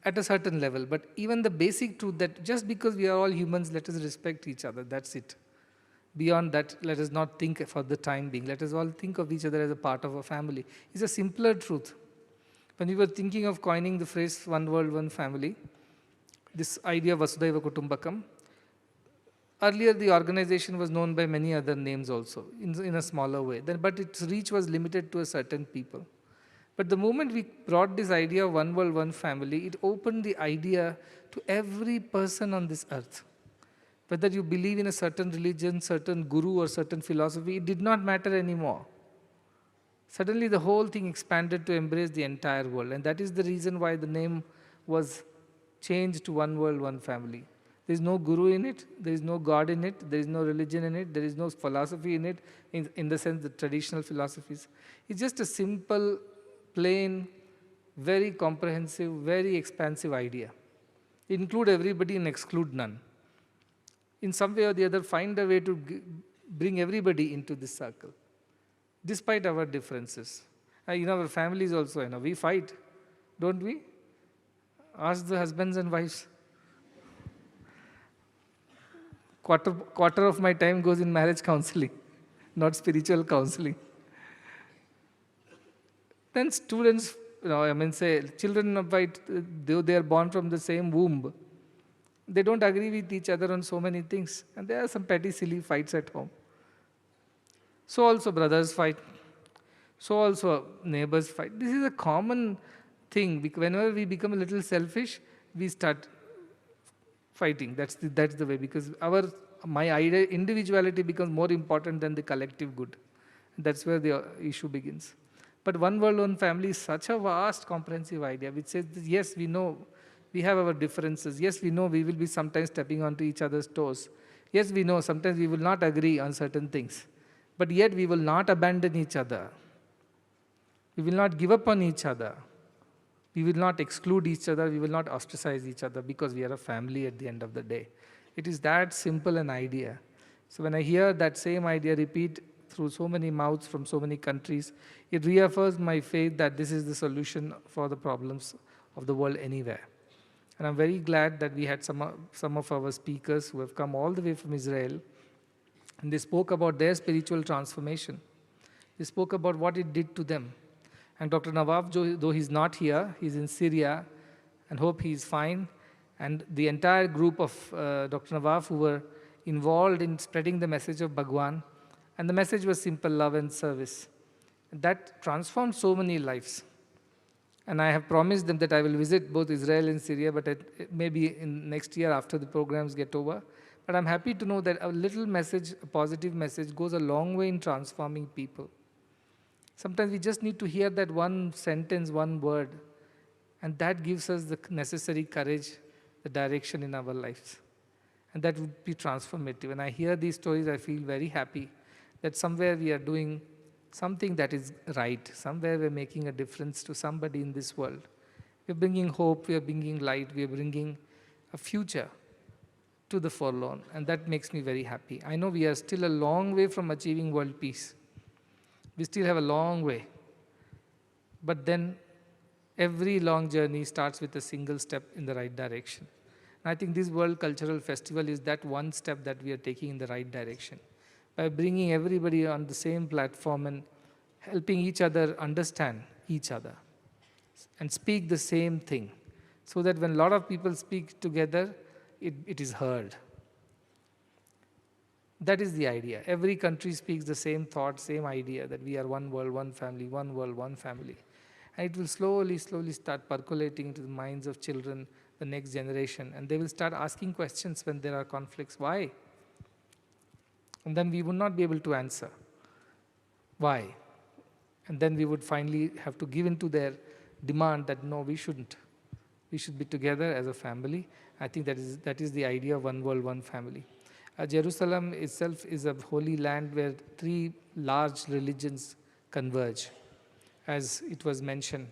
at a certain level. But even the basic truth that just because we are all humans, let us respect each other. That's it. Beyond that, let us not think for the time being. Let us all think of each other as a part of a family. It's a simpler truth. When we were thinking of coining the phrase one world, one family, this idea of Vasudhaiva Kutumbakam, earlier the organization was known by many other names also, in a smaller way. But its reach was limited to a certain people. But the moment we brought this idea of one world, one family, it opened the idea to every person on this earth. Whether you believe in a certain religion, certain guru or certain philosophy, it did not matter anymore. Suddenly the whole thing expanded to embrace the entire world. And that is the reason why the name was changed to one world, one family. There is no guru in it, there is no God in it, there is no religion in it, there is no philosophy in it, in the sense the traditional philosophies. It's just a simple, plain, very comprehensive, very expansive idea. Include everybody and exclude none. In some way or the other, find a way to bring everybody into this circle, despite our differences. In our families also, we fight, don't we? Ask the husbands and wives. Quarter of my time goes in marriage counseling, not spiritual counseling. Then students, say children fight, though they are born from the same womb, they don't agree with each other on so many things. And there are some petty, silly fights at home. So also brothers fight. So also neighbors fight. This is a common thing. Whenever we become a little selfish, we start fighting. That's the way, because my individuality becomes more important than the collective good. That's where the issue begins. But one world, one family is such a vast, comprehensive idea, which says that, yes, we know we have our differences. Yes, we know we will be sometimes stepping onto each other's toes. Yes, we know sometimes we will not agree on certain things. But yet we will not abandon each other. We will not give up on each other. We will not exclude each other. We will not ostracize each other, because we are a family at the end of the day. It is that simple an idea. So when I hear that same idea repeat through so many mouths from so many countries, it reaffirms my faith that this is the solution for the problems of the world anywhere. And I'm very glad that we had some of our speakers who have come all the way from Israel, and they spoke about their spiritual transformation. They spoke about what it did to them. And Dr. Nawaf, though he's not here, he's in Syria, and hope he's fine. And the entire group of Dr. Nawaf who were involved in spreading the message of Bhagwan, and the message was simple love and service. That transformed so many lives. And I have promised them that I will visit both Israel and Syria, but maybe in next year after the programs get over. But I'm happy to know that a little message, a positive message, goes a long way in transforming people. Sometimes we just need to hear that one sentence, one word, and that gives us the necessary courage, the direction in our lives. And that would be transformative. When I hear these stories, I feel very happy that somewhere we are doing something that is right. Somewhere we're making a difference to somebody in this world. We're bringing hope, we're bringing light, we're bringing a future to the forlorn. And that makes me very happy. I know we are still a long way from achieving world peace. We still have a long way. But then every long journey starts with a single step in the right direction. And I think this World Cultural Festival is that one step that we are taking in the right direction. By bringing everybody on the same platform and helping each other understand each other and speak the same thing, so that when a lot of people speak together, it is heard. That is the idea. Every country speaks the same thought, same idea, that we are one world, one family, one world, one family. And it will slowly, slowly start percolating into the minds of children, the next generation, and they will start asking questions when there are conflicts. Why? And then we would not be able to answer. Why? And then we would finally have to give in to their demand that no, we shouldn't. We should be together as a family. I think that is the idea of one world, one family. Jerusalem itself is a holy land where three large religions converge, as it was mentioned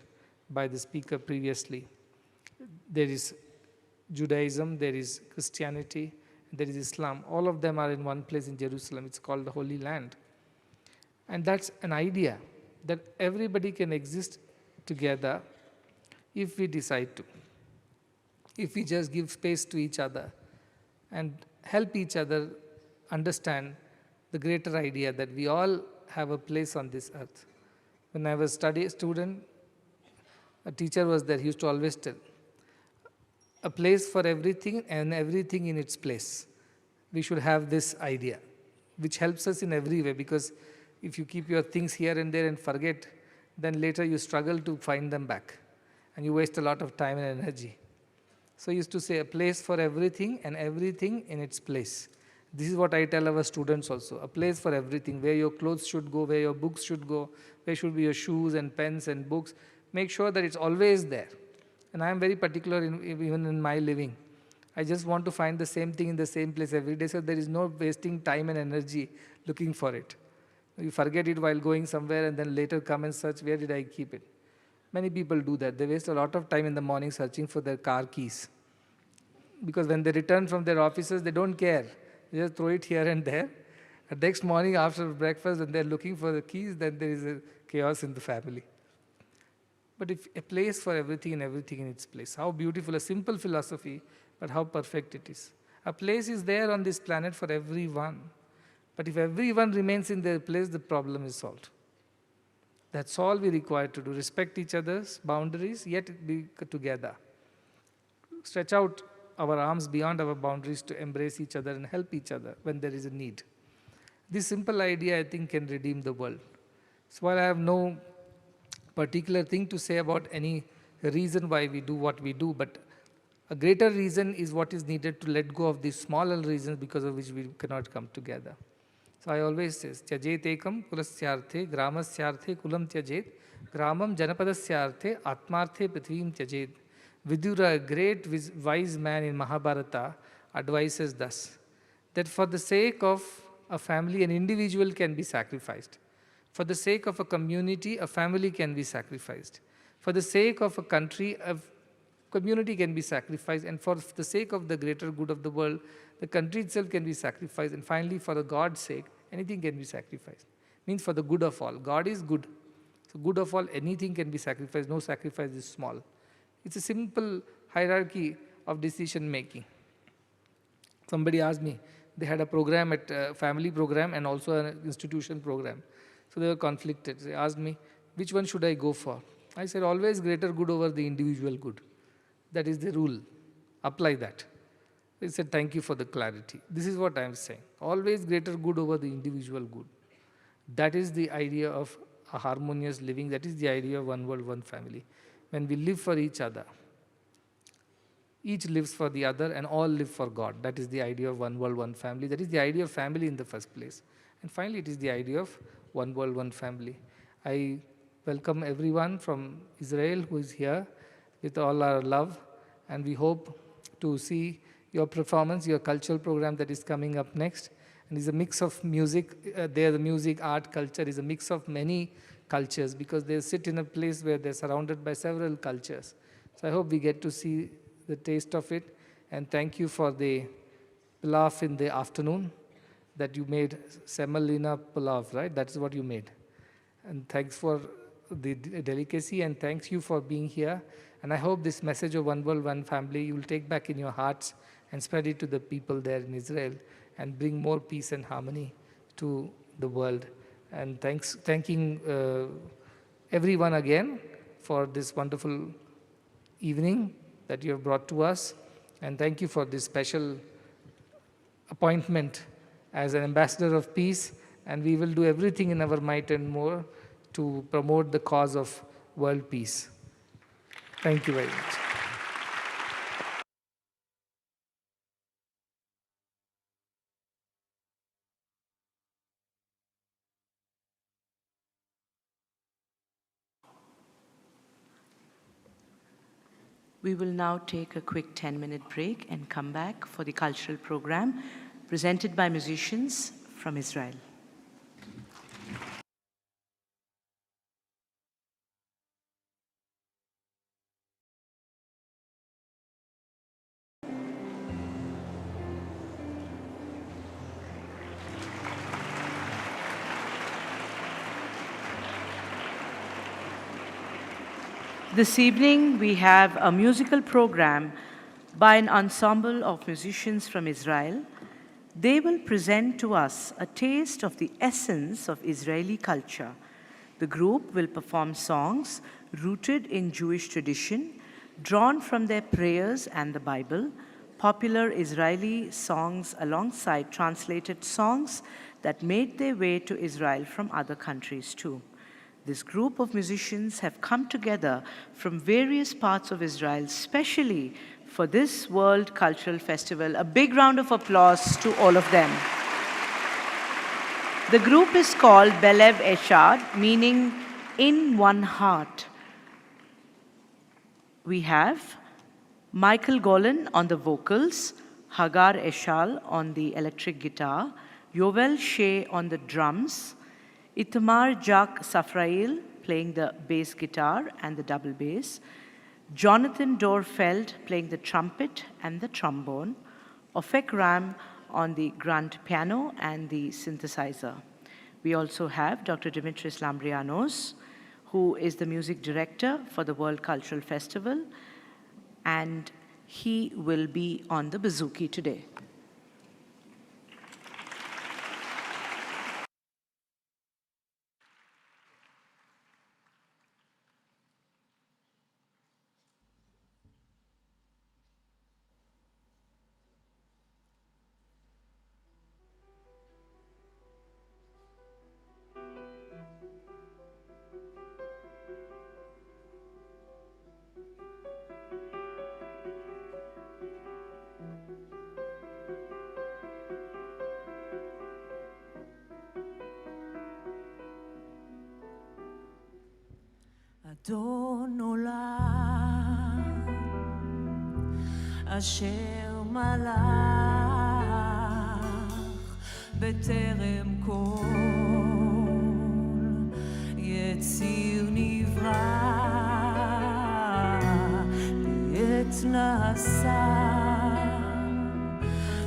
by the speaker previously. There is Judaism, there is Christianity, there is Islam. All of them are in one place in Jerusalem. It's called the Holy Land. And that's an idea that everybody can exist together if we decide to. If we just give space to each other and help each other understand the greater idea that we all have a place on this earth. When I was a student, a teacher was there, he used to always tell, a place for everything and everything in its place. We should have this idea, which helps us in every way, because if you keep your things here and there and forget, then later you struggle to find them back, and you waste a lot of time and energy. So I used to say a place for everything and everything in its place. This is what I tell our students also, a place for everything, where your clothes should go, where your books should go, where should be your shoes and pens and books. Make sure that it's always there. And I am very particular even in my living. I just want to find the same thing in the same place every day, so there is no wasting time and energy looking for it. You forget it while going somewhere and then later come and search, where did I keep it? Many people do that. They waste a lot of time in the morning searching for their car keys. Because when they return from their offices, they don't care. They just throw it here and there. The next morning after breakfast, when they're looking for the keys, then there is a chaos in the family. But if a place for everything and everything in its place. How beautiful, a simple philosophy, but how perfect it is. A place is there on this planet for everyone. But if everyone remains in their place, the problem is solved. That's all we require to do. Respect each other's boundaries, yet be together. Stretch out our arms beyond our boundaries to embrace each other and help each other when there is a need. This simple idea, I think, can redeem the world. So while I have no particular thing to say about any reason why we do what we do, but a greater reason is what is needed to let go of these smaller reasons because of which we cannot come together. So I always say, Tyajet ekam kulasyarthe, gramasyarthe kulam tyajet, gramam janapadasyarthe, atmarthe prithvim tyajet. Vidura, a great wise man in Mahabharata, advises thus, that for the sake of a family, an individual can be sacrificed. For the sake of a community, a family can be sacrificed. For the sake of a country, community can be sacrificed, and for the sake of the greater good of the world, the country itself can be sacrificed, and finally, for the God's sake, anything can be sacrificed. Means for the good of all. God is good. So good of all, anything can be sacrificed. No sacrifice is small. It's a simple hierarchy of decision making. Somebody asked me, they had a program at family program and also an institution program. So they were conflicted. They asked me, which one should I go for? I said, always greater good over the individual good. That is the rule. Apply that. They said, thank you for the clarity. This is what I am saying. Always greater good over the individual good. That is the idea of a harmonious living. That is the idea of one world, one family. When we live for each other, each lives for the other and all live for God. That is the idea of one world, one family. That is the idea of family in the first place. And finally, it is the idea of one world, one family. I welcome everyone from Israel who is here with all our love, and we hope to see your performance, your cultural program that is coming up next. And it's a mix of music. There, the music, art, culture is a mix of many cultures because they sit in a place where they're surrounded by several cultures. So I hope we get to see the taste of it. And thank you for the pilaf in the afternoon that you made, semolina pilaf, right? That's what you made. And thanks for the delicacy, and thanks you for being here. And I hope this message of one world, one family, you will take back in your hearts and spread it to the people there in Israel and bring more peace and harmony to the world. And thanking everyone again for this wonderful evening that you have brought to us. And thank you for this special appointment as an ambassador of peace. And we will do everything in our might and more to promote the cause of world peace. Thank you very much. We will now take a quick 10-minute break and come back for the cultural program presented by musicians from Israel. This evening, we have a musical program by an ensemble of musicians from Israel. They will present to us a taste of the essence of Israeli culture. The group will perform songs rooted in Jewish tradition, drawn from their prayers and the Bible, popular Israeli songs alongside translated songs that made their way to Israel from other countries too. This group of musicians have come together from various parts of Israel, especially for this World Cultural Festival. A big round of applause to all of them. The group is called Belev Eshad, meaning in one heart. We have Michael Golan on the vocals, Hagar Eshal on the electric guitar, Yovel Shea on the drums, Itamar Jack Safrail playing the bass guitar and the double bass, Jonathan Dorfeld playing the trumpet and the trombone, Ofek Ram on the grand piano and the synthesizer. We also have Dr. Dimitris Lambrianos, who is the music director for the World Cultural Festival, and he will be on the bouzouki today. אדון עולם אשר מלך בטרם כל יציר נברא את נשא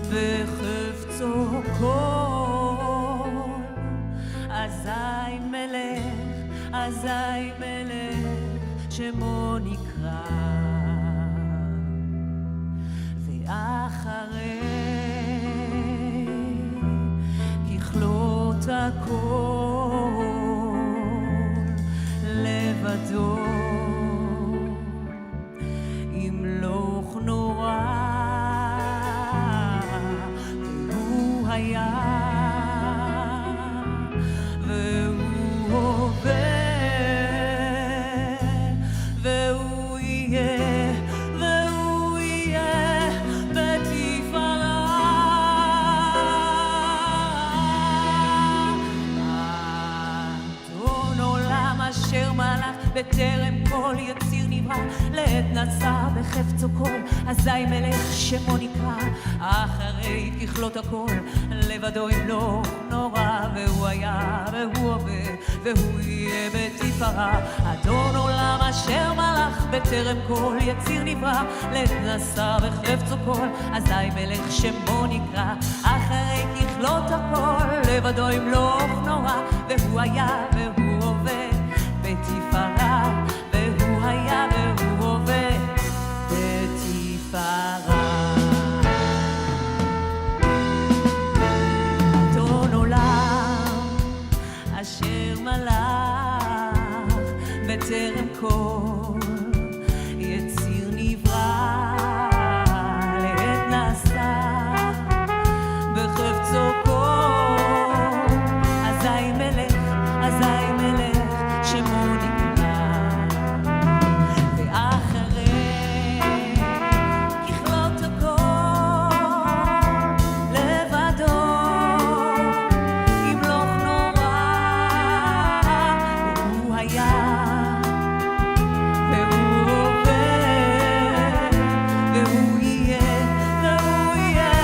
בחפצו כל, אזי מלך שמו נקרא, ואחרי ככלות הכל לבדו ימלוך נורא, והוא היה והוא הווה והוא יהיה בתפארה. אדון עולם אשר מלך בטרם כל יציר נברא, לעת נשא בחפצו כל, אזי מלך שמו נקרא, אחרי ככלות הכל לבדו ימלוך נורא, והוא היה והוא הווה והוא יהיה בתפארה. אדון עולם אשר מלך בטרם כל יציר נברא, לעת נשא בחפצו כל, אזי מלך שמו נקרא, אחרי ככלות הכל לבדו ימלוך נורא, והוא היה והוא הווה בתפארה, והוא היה והוא הווה בתפארה. אדון עולם אשר מלך בטרם כל יציר נברא, לעת נשא בחפצו כל, אזי מלך שמו נקרא, ואחרי ככלות הכל לבדו ימלוך נורא, והוא היה והוא הווה והוא יהיה בתפארה.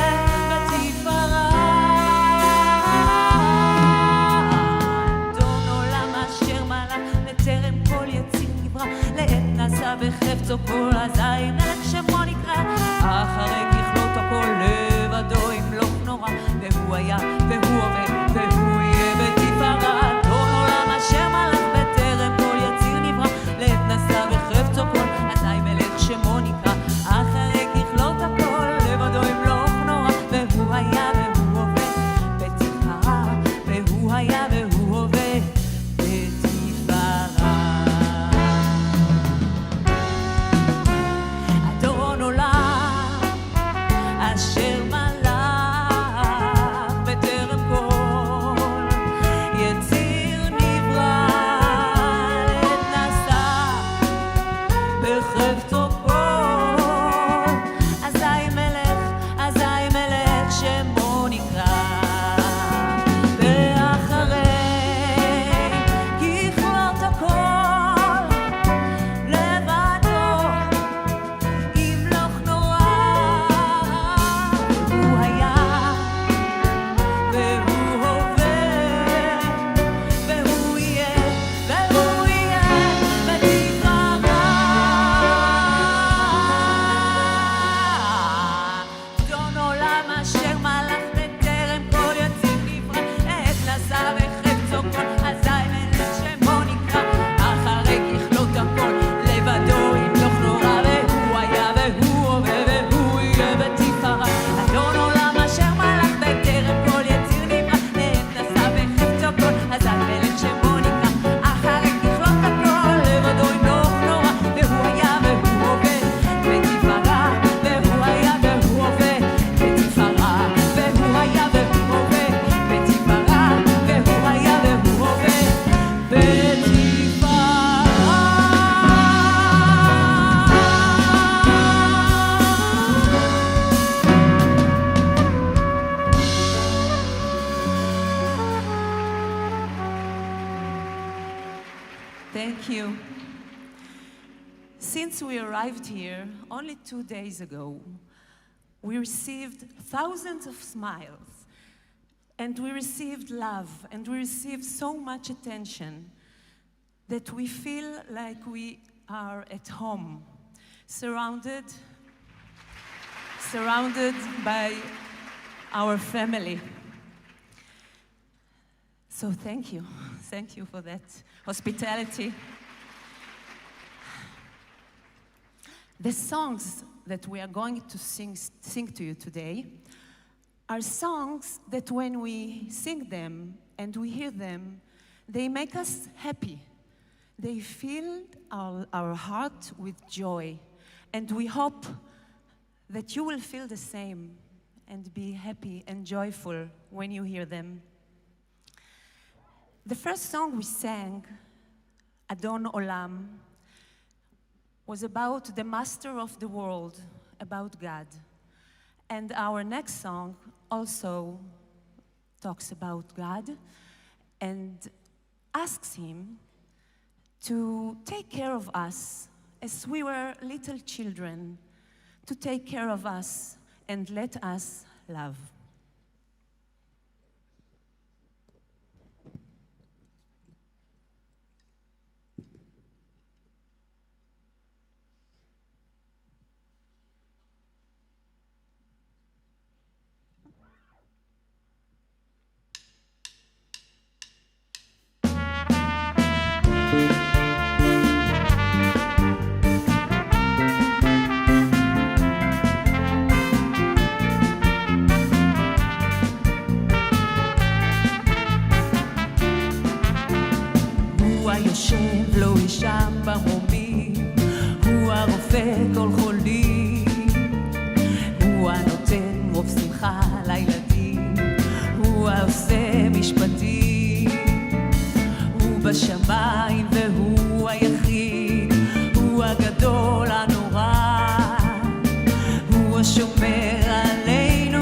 אדון עולם אשר מלך בטרם כל יציר נברא, לעת נשא בחפצו כל, אזי מלך שמו נקרא, אחרי ככלות הכל לבדו ימלוך נורא, והוא היה והוא הווה והוא יהיה בתפארה. אדון עולם אשר מלך בטרם כל יציר נברא, לעת נשא בחפצו כל, אזי מלך שמו נקרא, אחרי ככלות הכל לבדו ימלוך נורא, והוא היה והוא הווה בתפארה, והוא היה והוא הווה בתפארה. אדון עולם אשר מלך בטרם כל יציר נברא, לעת נשא בחפצו כל, אזי מלך שמו נקרא, ואחרי ככלות הכל לבדו ימלוך נורא, והוא היה והוא הווה והוא יהיה בתפארה. אדון עולם אשר מלך בטרם כל יציר נברא, לעת נשא בחפצו כל, אזי מלך שמו נקרא, אחרי ככלות הכל לבדו ימלוך נורא, והוא היה והוא הווה והוא יהיה בתפארה. אדון עולם אשר מלך בטרם כל יציר נברא, לעת נשא בחפצו כל, אזי מלך שמו נקרא, אחרי ככלות הכל לבדו ימלוך נורא, והוא היה והוא הווה בתפארה, והוא היה והוא הווה בתפארה, והוא היה והוא הווה בתפארה, והוא היה והוא הווה בתפארה. Thank you. Since we arrived here only 2 days ago, we received thousands of smiles, and we received love, and we received so much attention that we feel like we are at home, surrounded surrounded by our family. So thank you for that hospitality. The songs that we are going to sing to you today are songs that when we sing them and we hear them, they make us happy. They fill our heart with joy. And we hope that you will feel the same and be happy and joyful when you hear them. The first song we sang, Adon Olam, was about the master of the world, about God. And our next song also talks about God and asks him to take care of us as we were little children, to take care of us and let us love. יושב לו שם במומים, הוא הרופא כל חולים, הוא הנותן רוב שמחה לילדים, הוא העושה משפטים, הוא בשמיים והוא היחיד, הוא הגדול הנורא, הוא השומר עלינו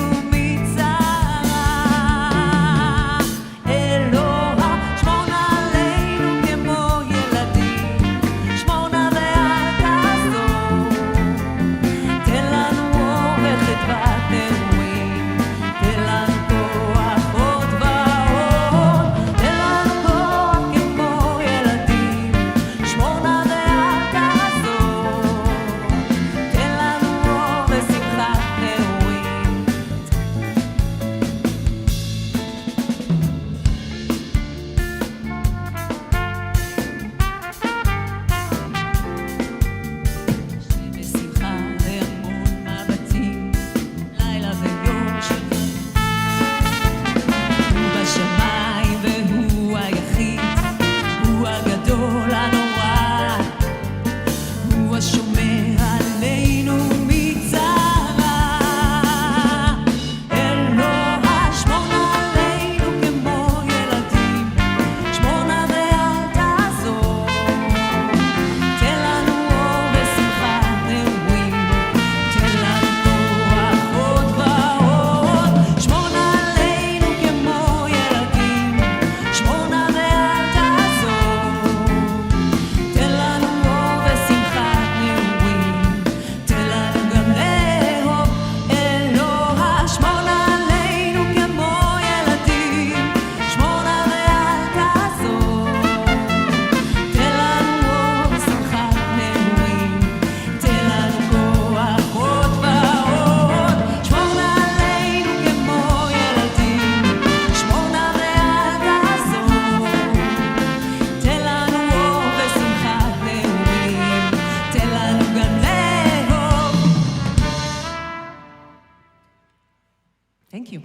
Thank you.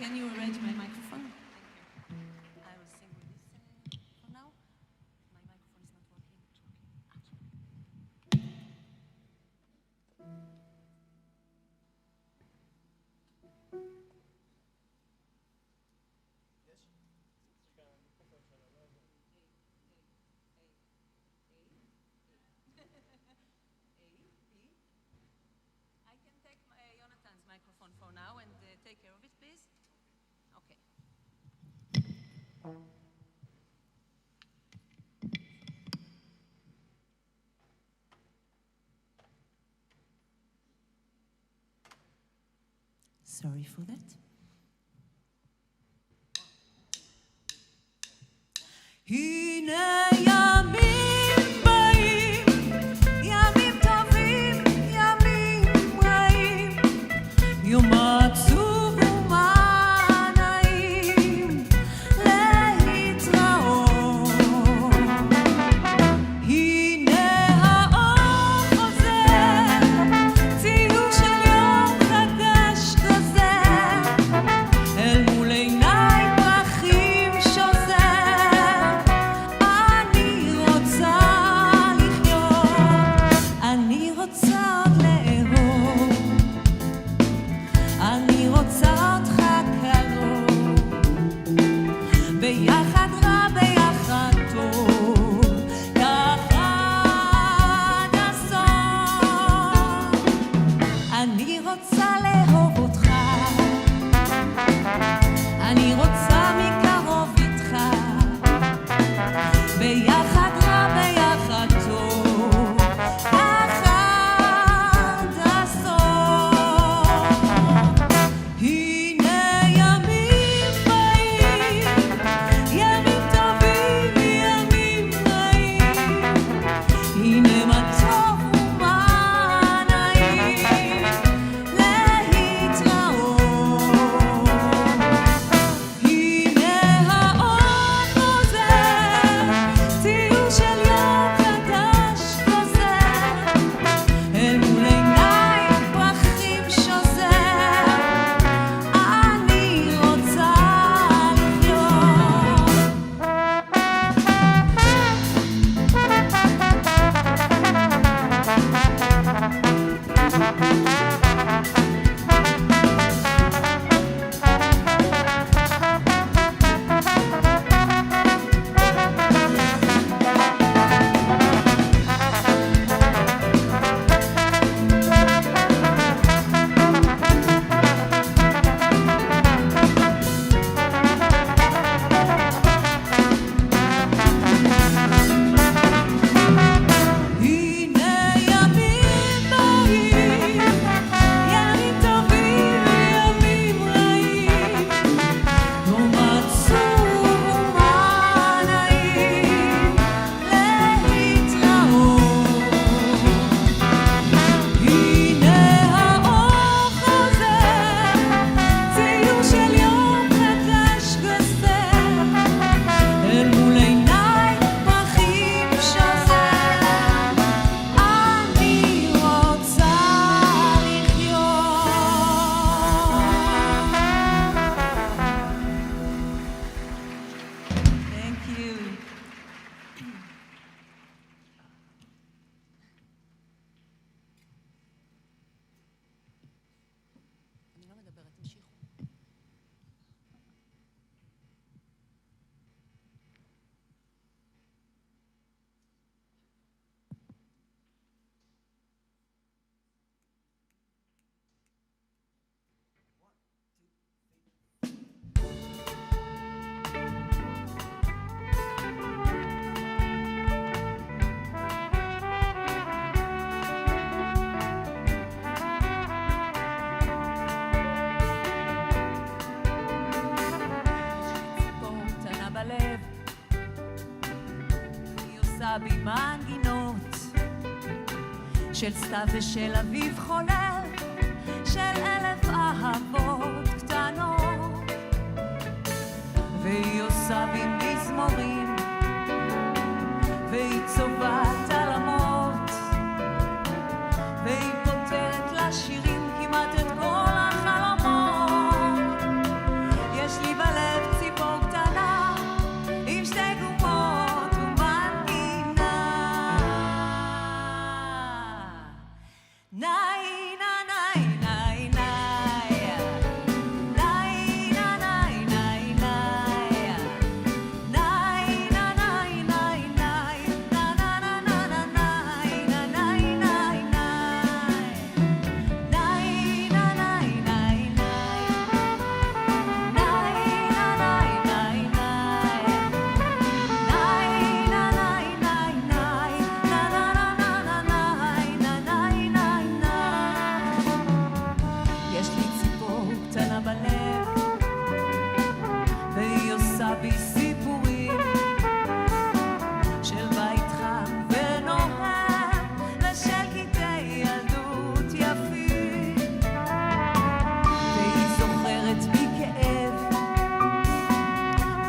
Can you arrange my microphone? Thank you. I will sing with this for now. My microphone is not working. I can take Jonathan's microphone for now and take care of it, please. Okay. Sorry for that. הנה ימים באים, ימים טובים, ימים עושה בי מנגינות של סתיו ושל אביב חולה, של 1000 אהבות קטנות, והיא עושה בי מזמורים, והיא צובעת עלמות, והיא פותרת לשירים כמעט את כל החלומות. יש לי בלב ציפור קטנה עם שתי גומות ומנגינה. ניי ניי ניי ניי ניי ניי ניי ניי יש לי ציפור קטנה בלב והיא עושה בי סיפורים של בית חם ונוהם ושל קטעי ילדות יפים, והיא זוכרת בי כאב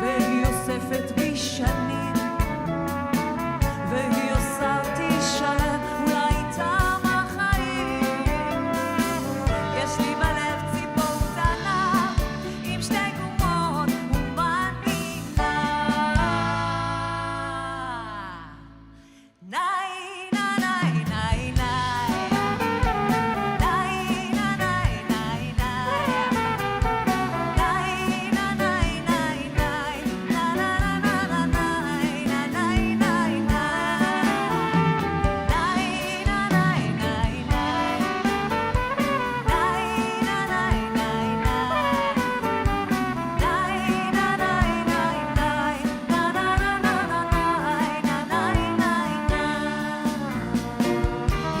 והיא אוספת בי שנים, והיא עושה אותי שלם אולי איתם החיים. יש לי בלב ציפור קטנה עם שתי גומות ומנגינה. ניי ניי ניי ניי ניי ניי ניי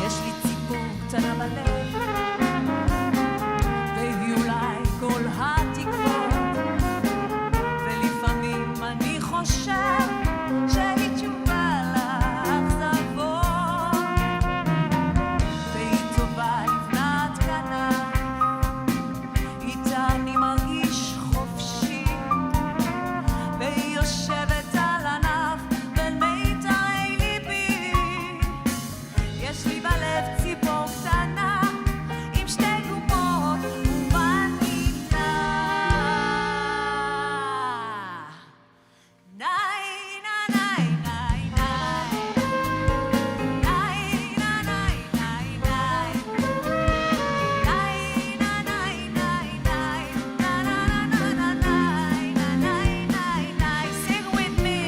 יש לי ציפור קטנה בלב והיא אולי כל התקוות, ולפעמים אני חושב שהיא תשובה לאכזבות, והיא טובה לבנת כנף, איתה אני מרגיש חופשי, והיא יושבת על ענף בין מיתרי ליבי. יש לי בלב ציפור קטנה עם שתי גומות ומנגינה. ניי ניי ניי ניי ניי ניי ניי ניי Sing with me.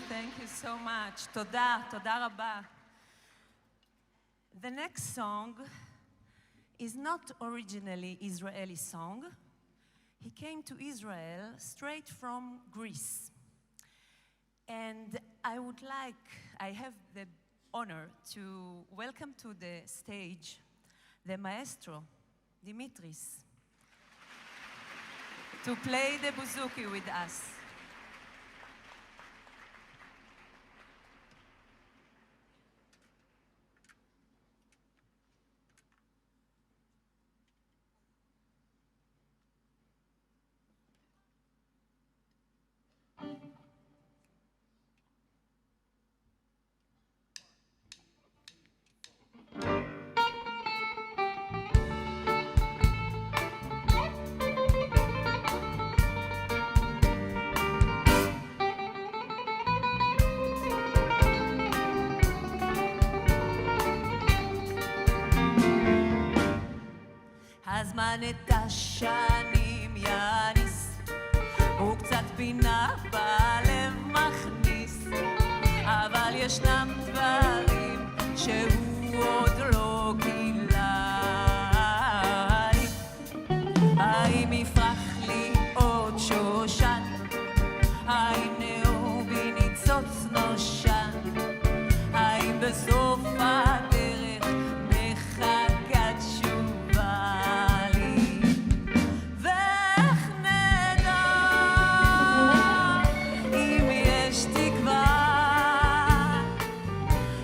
Thank you so much. תודה רבה. The next song is not originally Israeli song. He came to Israel straight from Greece. And I have the honor to welcome to the stage the maestro, Dimitris, to play the bouzouki with us. הזמן את השנים יניס, הוא קצת בינה בלב מכניס, אבל ישנם דברים בסוף הדרך מחכה תשובה לי. ואיך נדע אם יש תקווה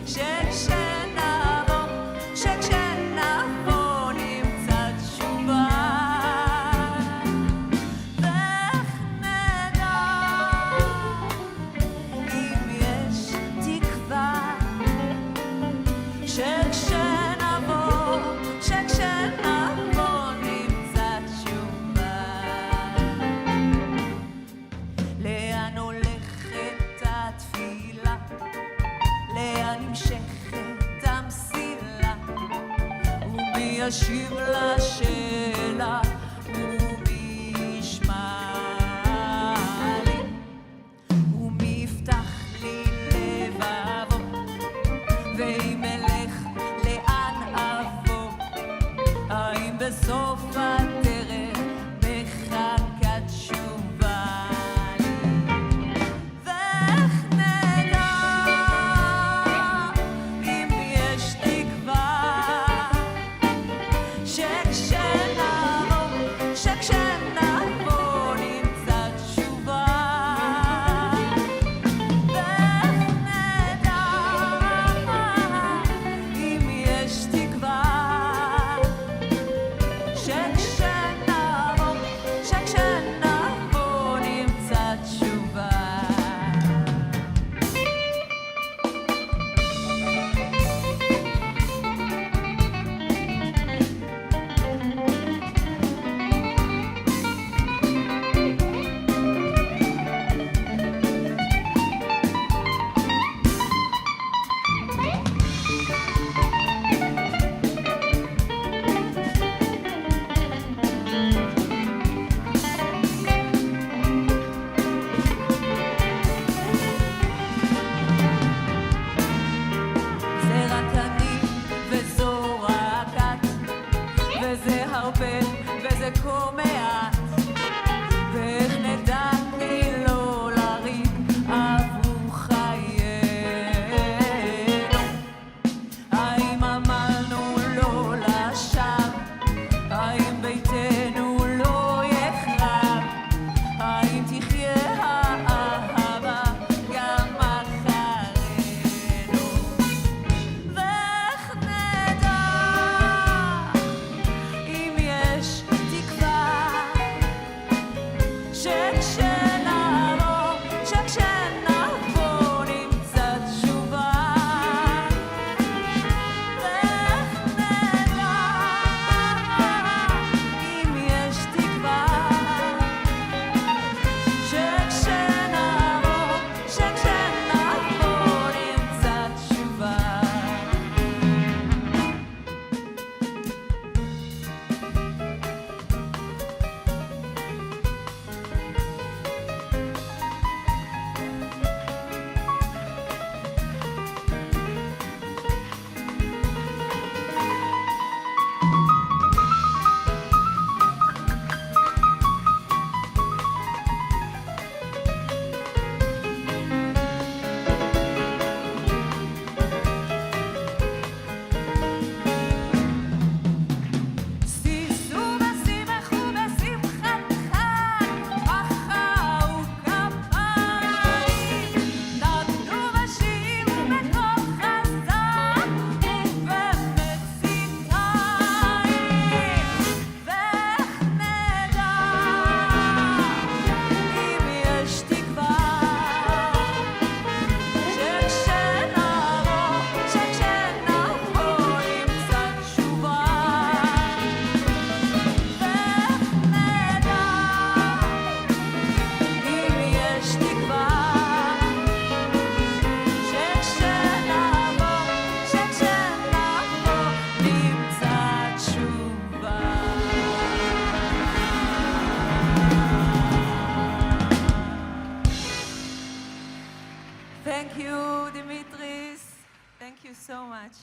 שכשנבוא נמצא תשובה. ואיך נדע אם יש תקווה שכשנבוא נמצא תשובה. לאן הולכת התפילה? לאן נמשכת המסילה? ומי ישיב לשאלה? ומי ישמע לי? ומי יפתח לי לבבו? ואם אלך לאן אבוא? האם בסוף הדרך מחכה תשובה לי? ואיך נדע אם יש תקווה שכשנבוא נמצא תשובה. ואיך נדע אם יש תקווה שכשנבוא נמצא תשובה. זה רק אני וזו רק את, וזה הרבה וזה כה מעט. ואיך נדע כי לא לריב עבור חיינו? האם עמלנו לא לשווא? האם ביתנו לא יחרב? האם תחיה האהבה גם אחרינו? ואיך נדע אם יש תקווה שכשנבוא נמצא תשובה. ואיך נדע אם יש תקווה שכשנבוא נמצא תשובה. שישו ושימחו בשמחתך, מחאו כפיים, נגנו ושירו בקול חזק ובמציקיים. ואיך נדע אם יש תקווה שכשנבוא נמצא תשובה. ואיך נדע אם יש תקווה שכשנבוא נמצא תשובה. Thank you, Dimitris. Thank you so much.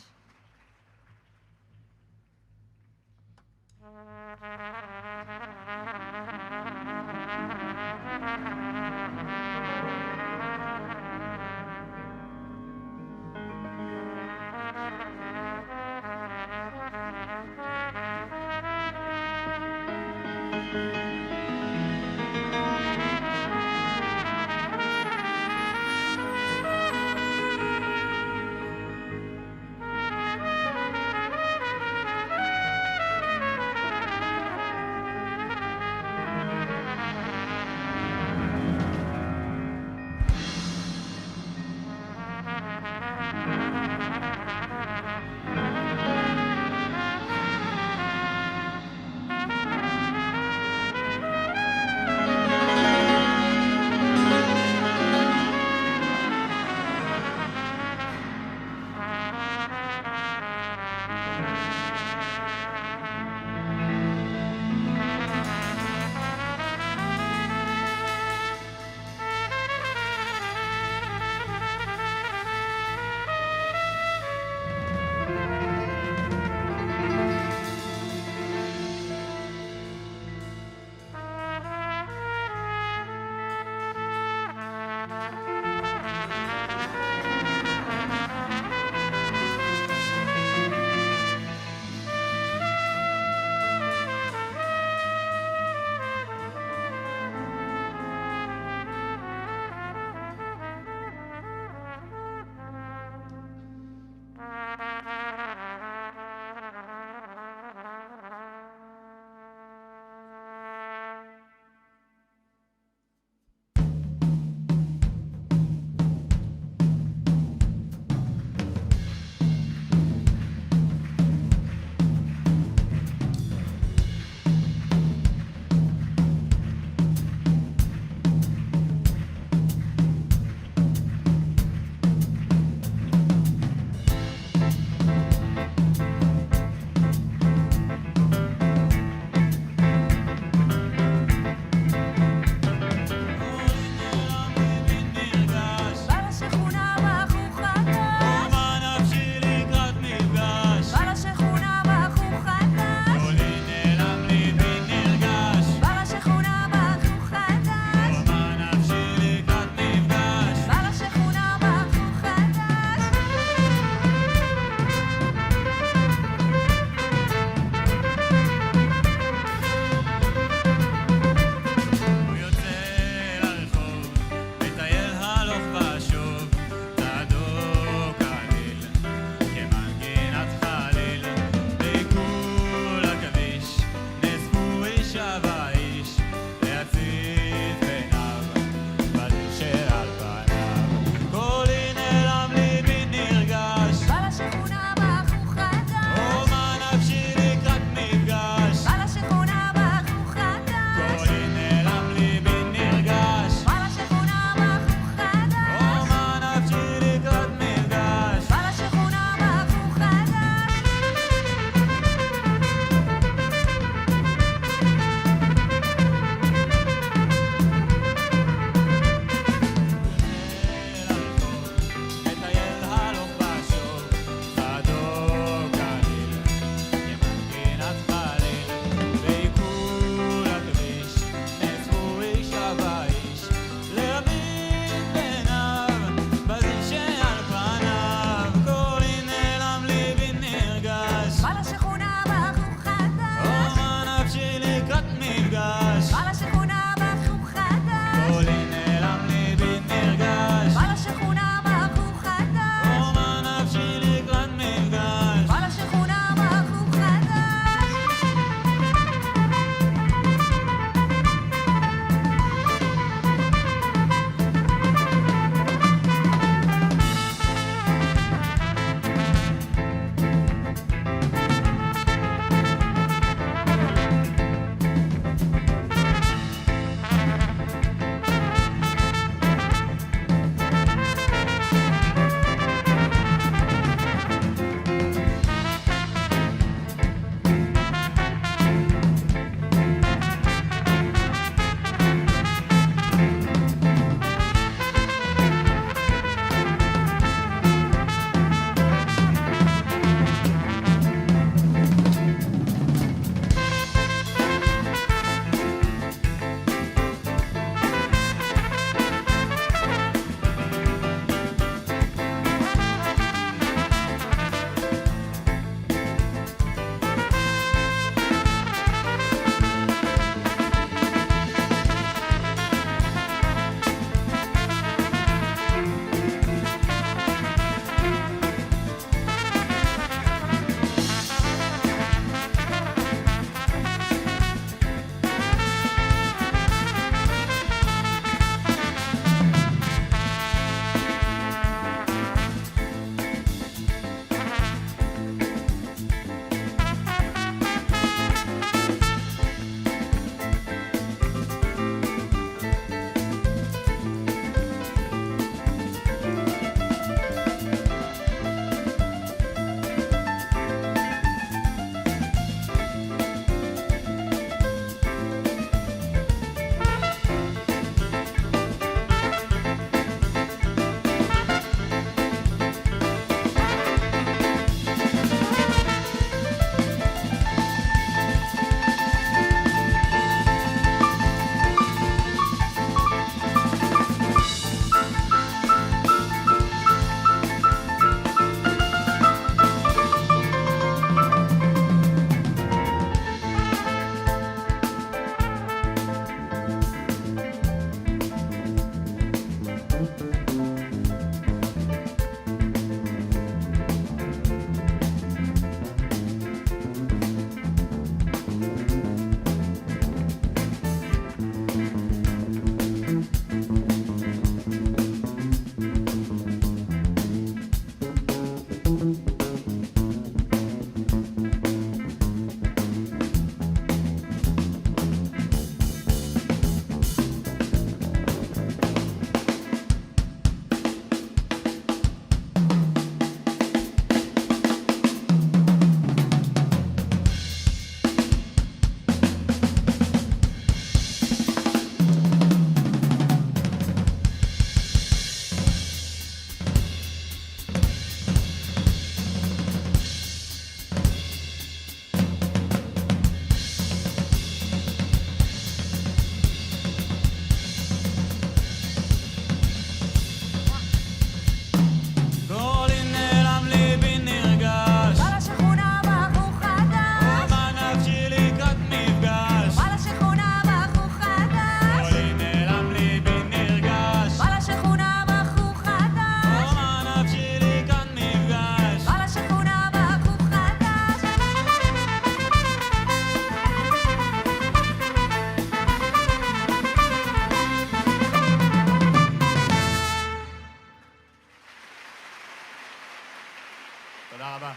תודה רבה.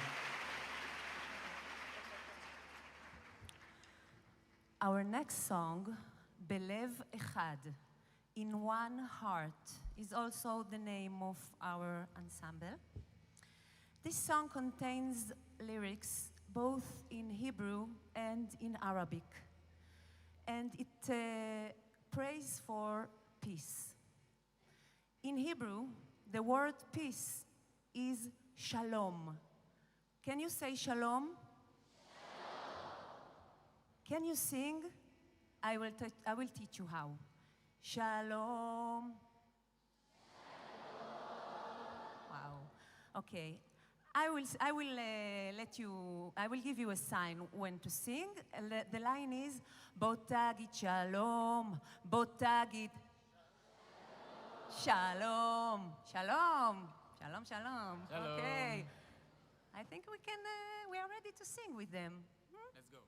Our next song, Belev Echad, In One Heart, is also the name of our ensemble. This song contains lyrics both in Hebrew and in Arabic, and it prays for peace. In Hebrew, the word peace is shalom. Can you say shalom? Can you sing? I will teach you how. Shalom. Wow. Okay. I will give you a sign when to sing. The line is, בוא תגיד שלום, בוא תגיד שלום, שלום, שלום, שלום. Okay. I think we are ready to sing with them. Let's go.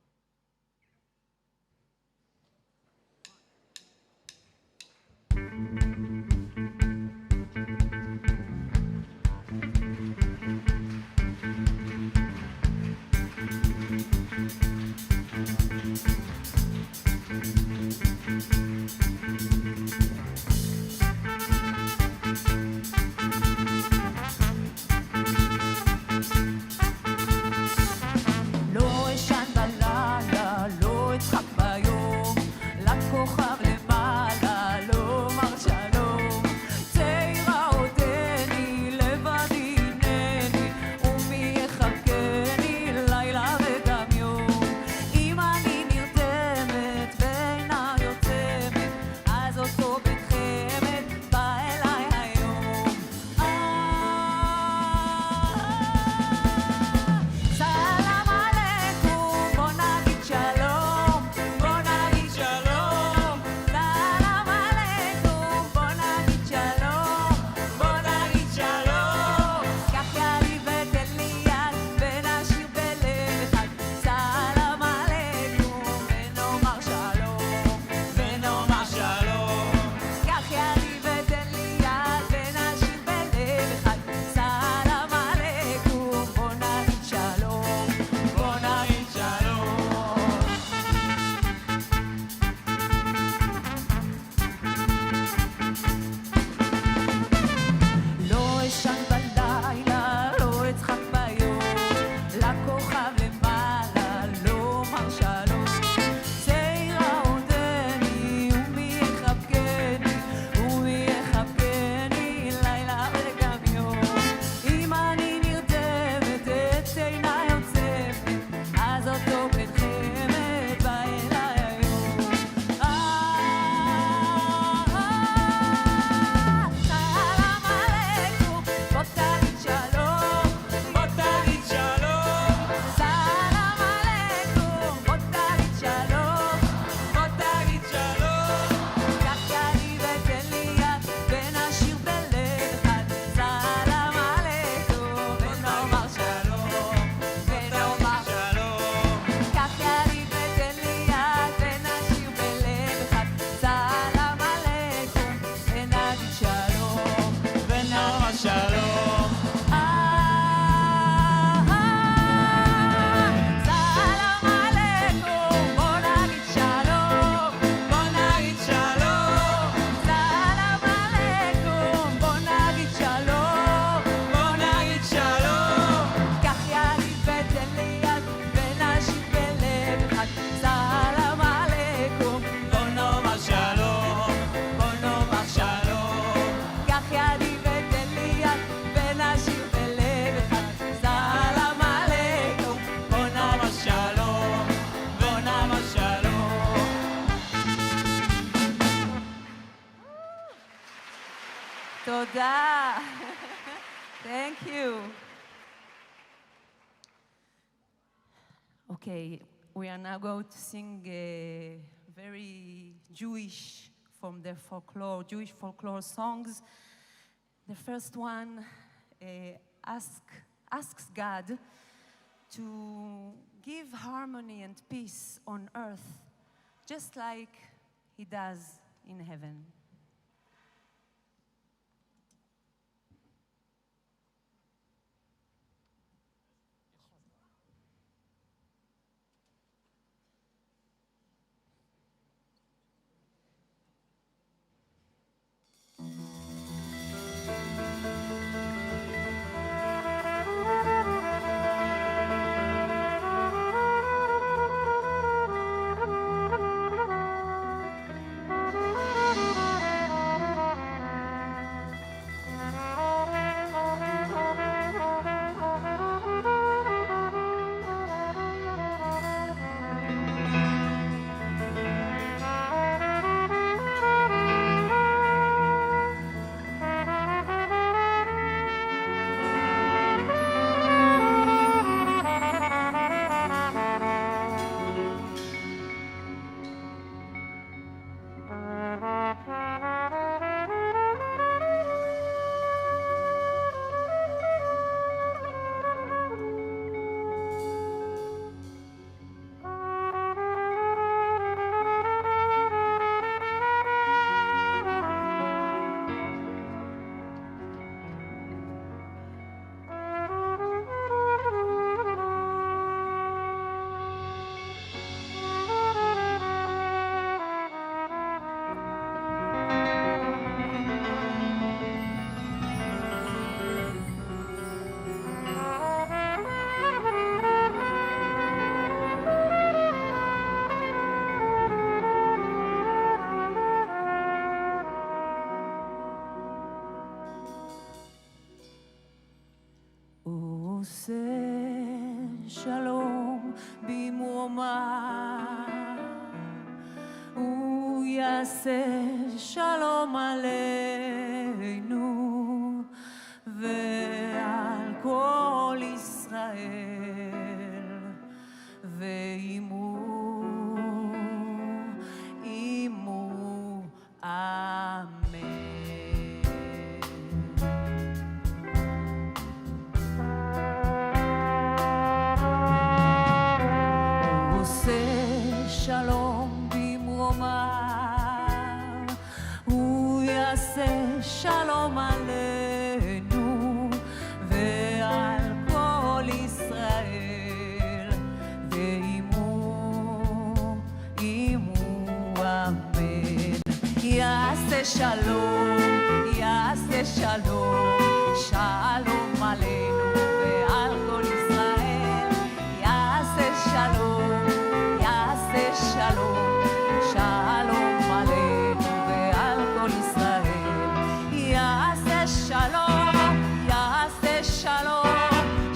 לא אשן בלילה, לא אצחק ביום, לכוכב למעלה, לא אומר שלום. צעירה עודני, לבדי הנני, ומי יחבקני לילה וגם יום. אם אני נרדמת ואינה יוצמת, אז אותו בית חמד בא אליי היום. סלאם עליכום, בוא נגיד שלום, בוא נגיד שלום. סלאם עליכום, בוא נגיד שלום, בוא נגיד שלום. קח ידי ותן לי יד ונשאיר בלב אחד. סלאם עליכום, ונאמר שלום, ונאמר שלום. קח ידי ותן לי יד ונשאיר בלב אחד. סלאם עליכום, בוא נגיד שלום, בוא נגיד שלום. לא אשן בלילה, לא אצחק ביום, לכוכב למעלה, לא אומר שלום. צעירה עודני, ומי יחבקני, ומי יחבקני לילה וגם יום. אם אני נרדמת, את אינה יוצאת, אז אותו בית חמד בא אליי היום. סלאם עליכום, בוא תגיד שלום, בוא תגיד שלום. סלאם עליכום, בוא תגיד שלום, בוא תגיד שלום. קח ידי ותן לי יד ונשאיר בלב אחד. סלאם עליכום, ונאמר שלום, ונאמר שלום. קח ידי ותן לי יד ונשאיר בלב אחד. סלאם עליכום, ונגיד שלום, ונאמר שלום. סלאם עליכום, בוא נגיד שלום, בוא נגיד שלום. סלאם עליכום, בוא נגיד שלום, בוא נגיד שלום. קח ידי ותן לי יד ונשאיר בלב אחד. סלאם עליכום, בוא נאמר שלום, בוא נאמר שלום. קח ידי ותן לי יד ונשאיר בלב אחד. סלאם עליכום, בוא נאמר שלום, בוא נאמר שלום. תודה. Thank you. Okay, we are now going to sing very Jewish from the folklore, Jewish folklore songs. The first one asks God to give harmony and peace on earth, just like He does in heaven. עושה שלום במרומיו, הוא יעשה שלום עלינו ועל כל ישראל, ועמו אמן. הוא עושה שלום במרומיו, הוא יעשה שלום עלינו ועל כל ישראל, ועמו אמן. יעשה שלום, יעשה שלום, שלום עלינו ועל כל ישראל. יעשה שלום, יעשה שלום, שלום עלינו ועל כל ישראל. יעשה שלום, יעשה שלום,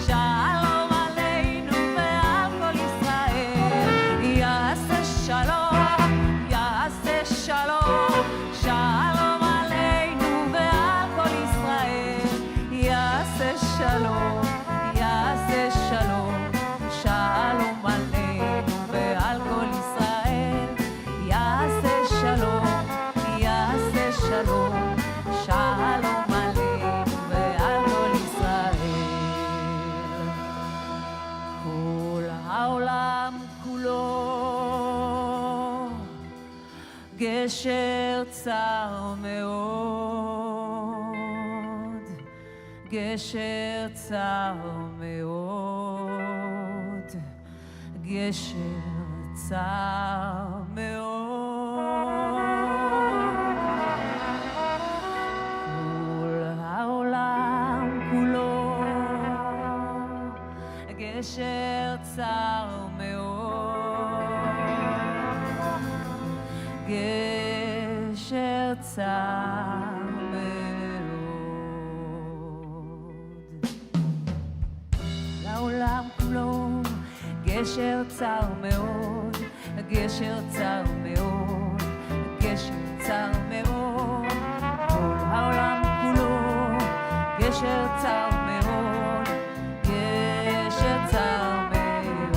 שלום עלינו ועל כל ישראל. יעשה שלום, יעשה שלום, שלום עלינו ועל כל ישראל. יעשה שלום, יעשה שלום, שלום עלינו ועל כל ישראל. יעשה שלום, יעשה שלום, שלום עלינו ועל כל ישראל. כל העולם כולו גשר צר מאוד, גשר צר מאוד, גשר צר מאוד. כל העולם כולו גשר צר מאוד, גשר צר מאוד. לעולם כולו גשר צר מאוד, גשר צר מאוד, גשר צר מאוד. כל העולם כולו גשר צר מאוד, גשר צר מאוד.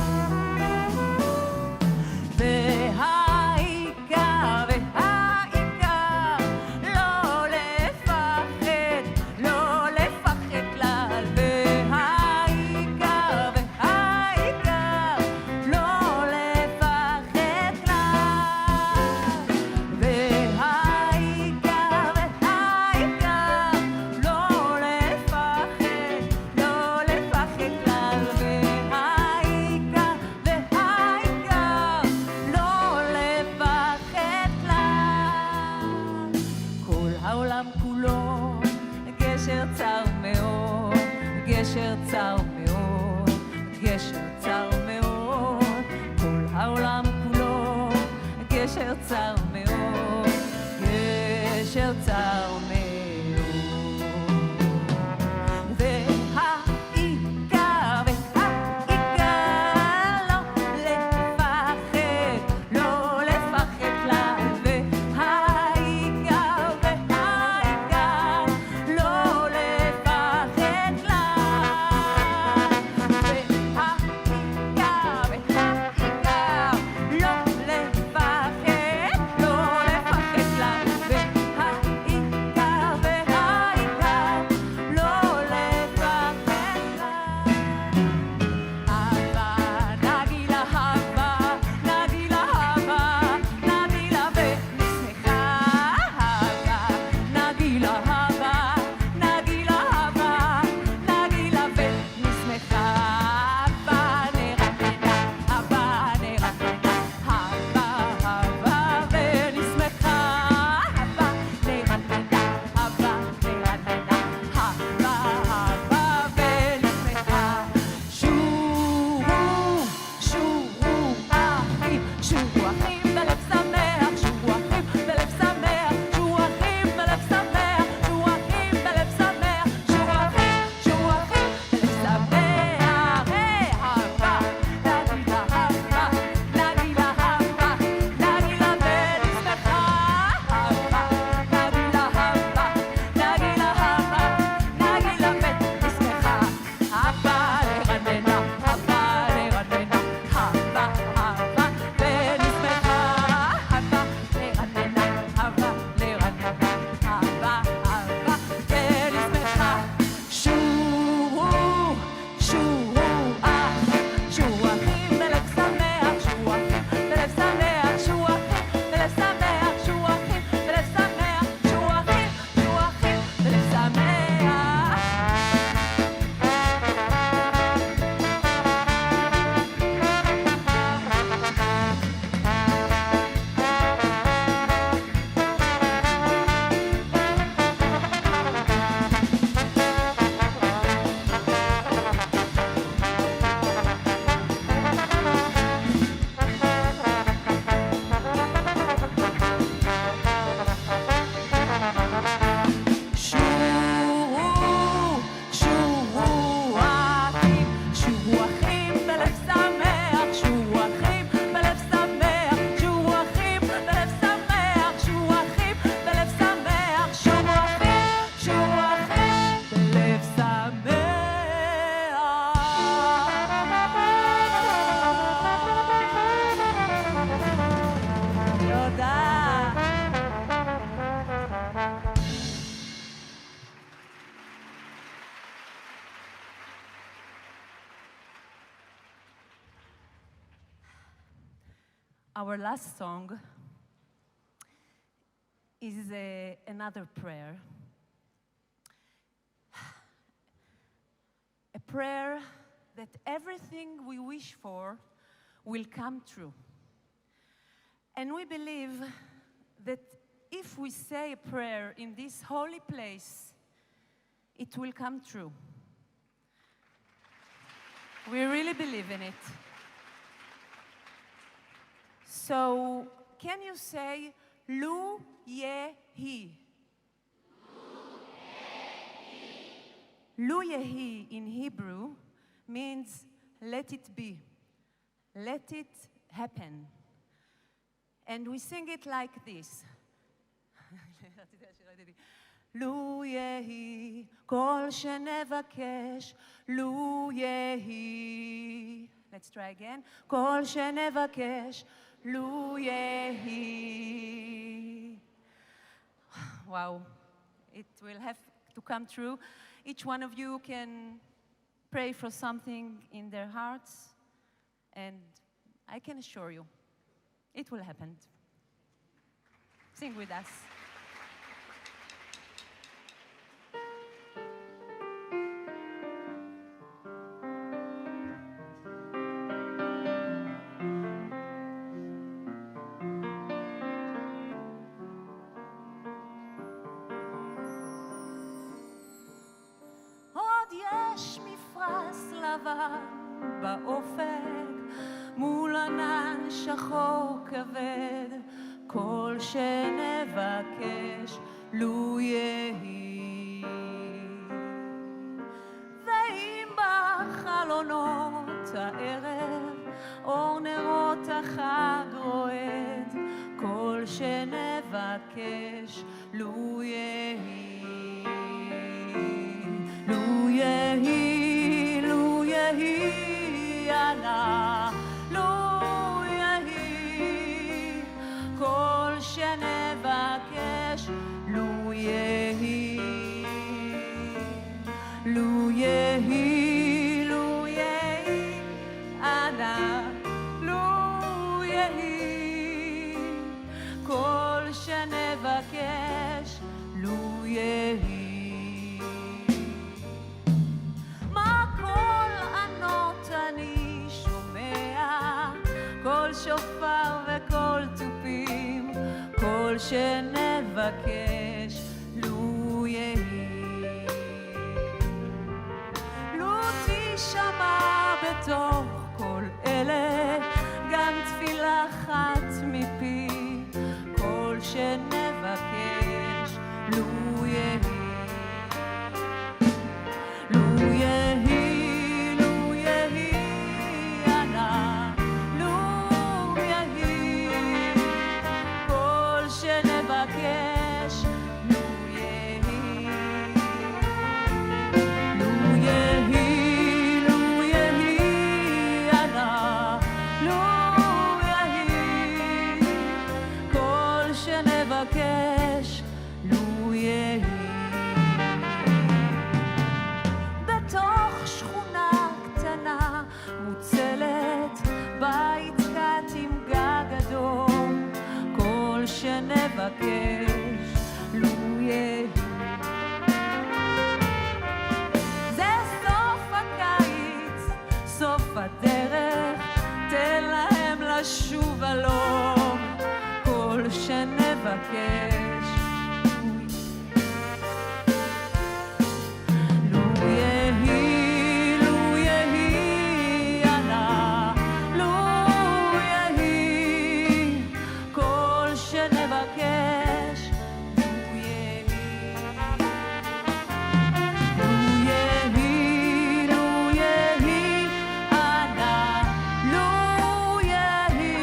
והעיקר, והעיקר, לא לפחד, לא לפחד כלל. והעיקר, והעיקר, לא לפחד כלל. והעיקר, והעיקר, לא לפחד, לא לפחד כלל. והעיקר, והעיקר, לא לפחד כלל. כל העולם כולו גשר צר מאוד, גשר צר מאוד, גשר צר מאוד. כל העולם כולו גשר צר מאוד, גשר צר מאוד. והעיקר, והעיקר, לא לפחד, לא לפחד כלל. והעיקר, והעיקר, לא לפחד כלל. והעיקר, והעיקר, לא לפחד, לא Our last song is another prayer. A prayer that everything we wish for will come true. And we believe that if we say a prayer in this holy place, it will come true. We really believe in it. So, can you say, Lu Yehi? Lu Yehi in Hebrew means let it be, let it happen. And we sing it like this. לו יהי כל שנבקש, לו יהי. Let's try again. כל שנבקש, לו יהי. Wow, it will have to come true. Each one of you can pray for something in their hearts, and I can assure you, it will happen. Sing with us. עוד יש מפרש לבן באופק מול ענן שחור כבד כל שנבקש לו יהי ואם בחלונות הערב אור נרות החג רועד כל שנבקש לו יהי לו יהי לו יהי ענה לו יהי כל שנבקש לו יהי לו יהי לו יהי ענה לו יהי כל שנבקש לו יהי כל שופר וכל תופים, כל שנבקש לו יהי. לו תשמע בתוך כל אלה, גם תפילה אחת מפי, כל שנבקש לו יהי. לו יהי, לו יהי, ענה. שנבקש לו יהי לו יהי לו יהי ענה לו יהי כל שנבקש לו יהי בתוך שכונה קטנה מוצלת בית קט עם גג אדום כל שנבקש לו יהי זה סוף הקיץ, סוף הדרך תן להם לשוב הלום כל שנבקש לו יהי לו יהי ענה לו יהי כל שנבקש לו יהי לו יהי לו יהי ענה לו יהי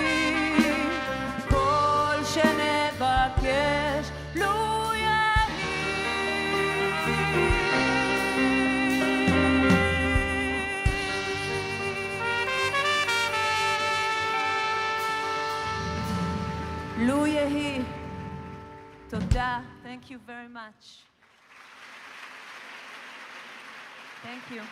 כל שנבקש לו לו יהי. תודה. Thank you very much. Thank you.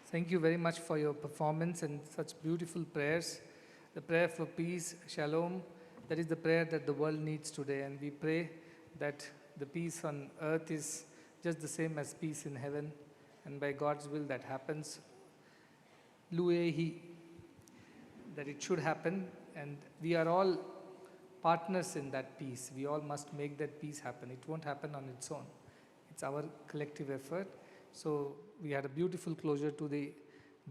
Thank you very much for your performance and such beautiful prayers. The prayer for peace, shalom, that is the prayer that the world needs today. And we pray that the peace on earth is just the same as peace in heaven. And by God's will that happens. Luehi, that it should happen. And we are all partners in that peace. We all must make that peace happen. It won't happen on its own. It's our collective effort. So we had a beautiful closure to the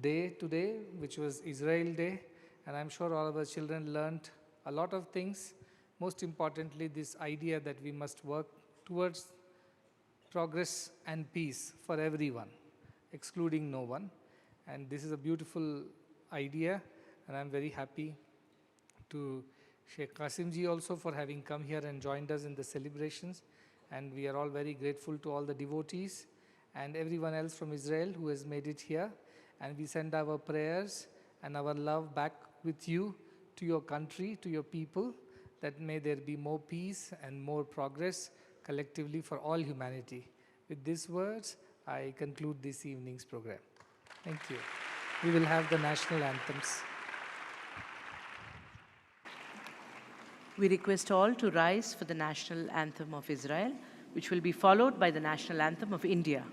day today, which was Israel Day. And I'm sure all of our children learned a lot of things. Most importantly, this idea that we must work towards progress and peace for everyone, excluding no one. And this is a beautiful idea, and I'm very happy to Sheikh Qasim ji also for having come here and joined us in the celebrations. And we are all very grateful to all the devotees and everyone else from Israel who has made it here. And we send our prayers and our love back with you to your country, to your people, that may there be more peace and more progress collectively for all humanity. With these words, I conclude this evening's program. Thank you. We will have the national anthems. We request all to rise for the national anthem of Israel, which will be followed by the national anthem of India.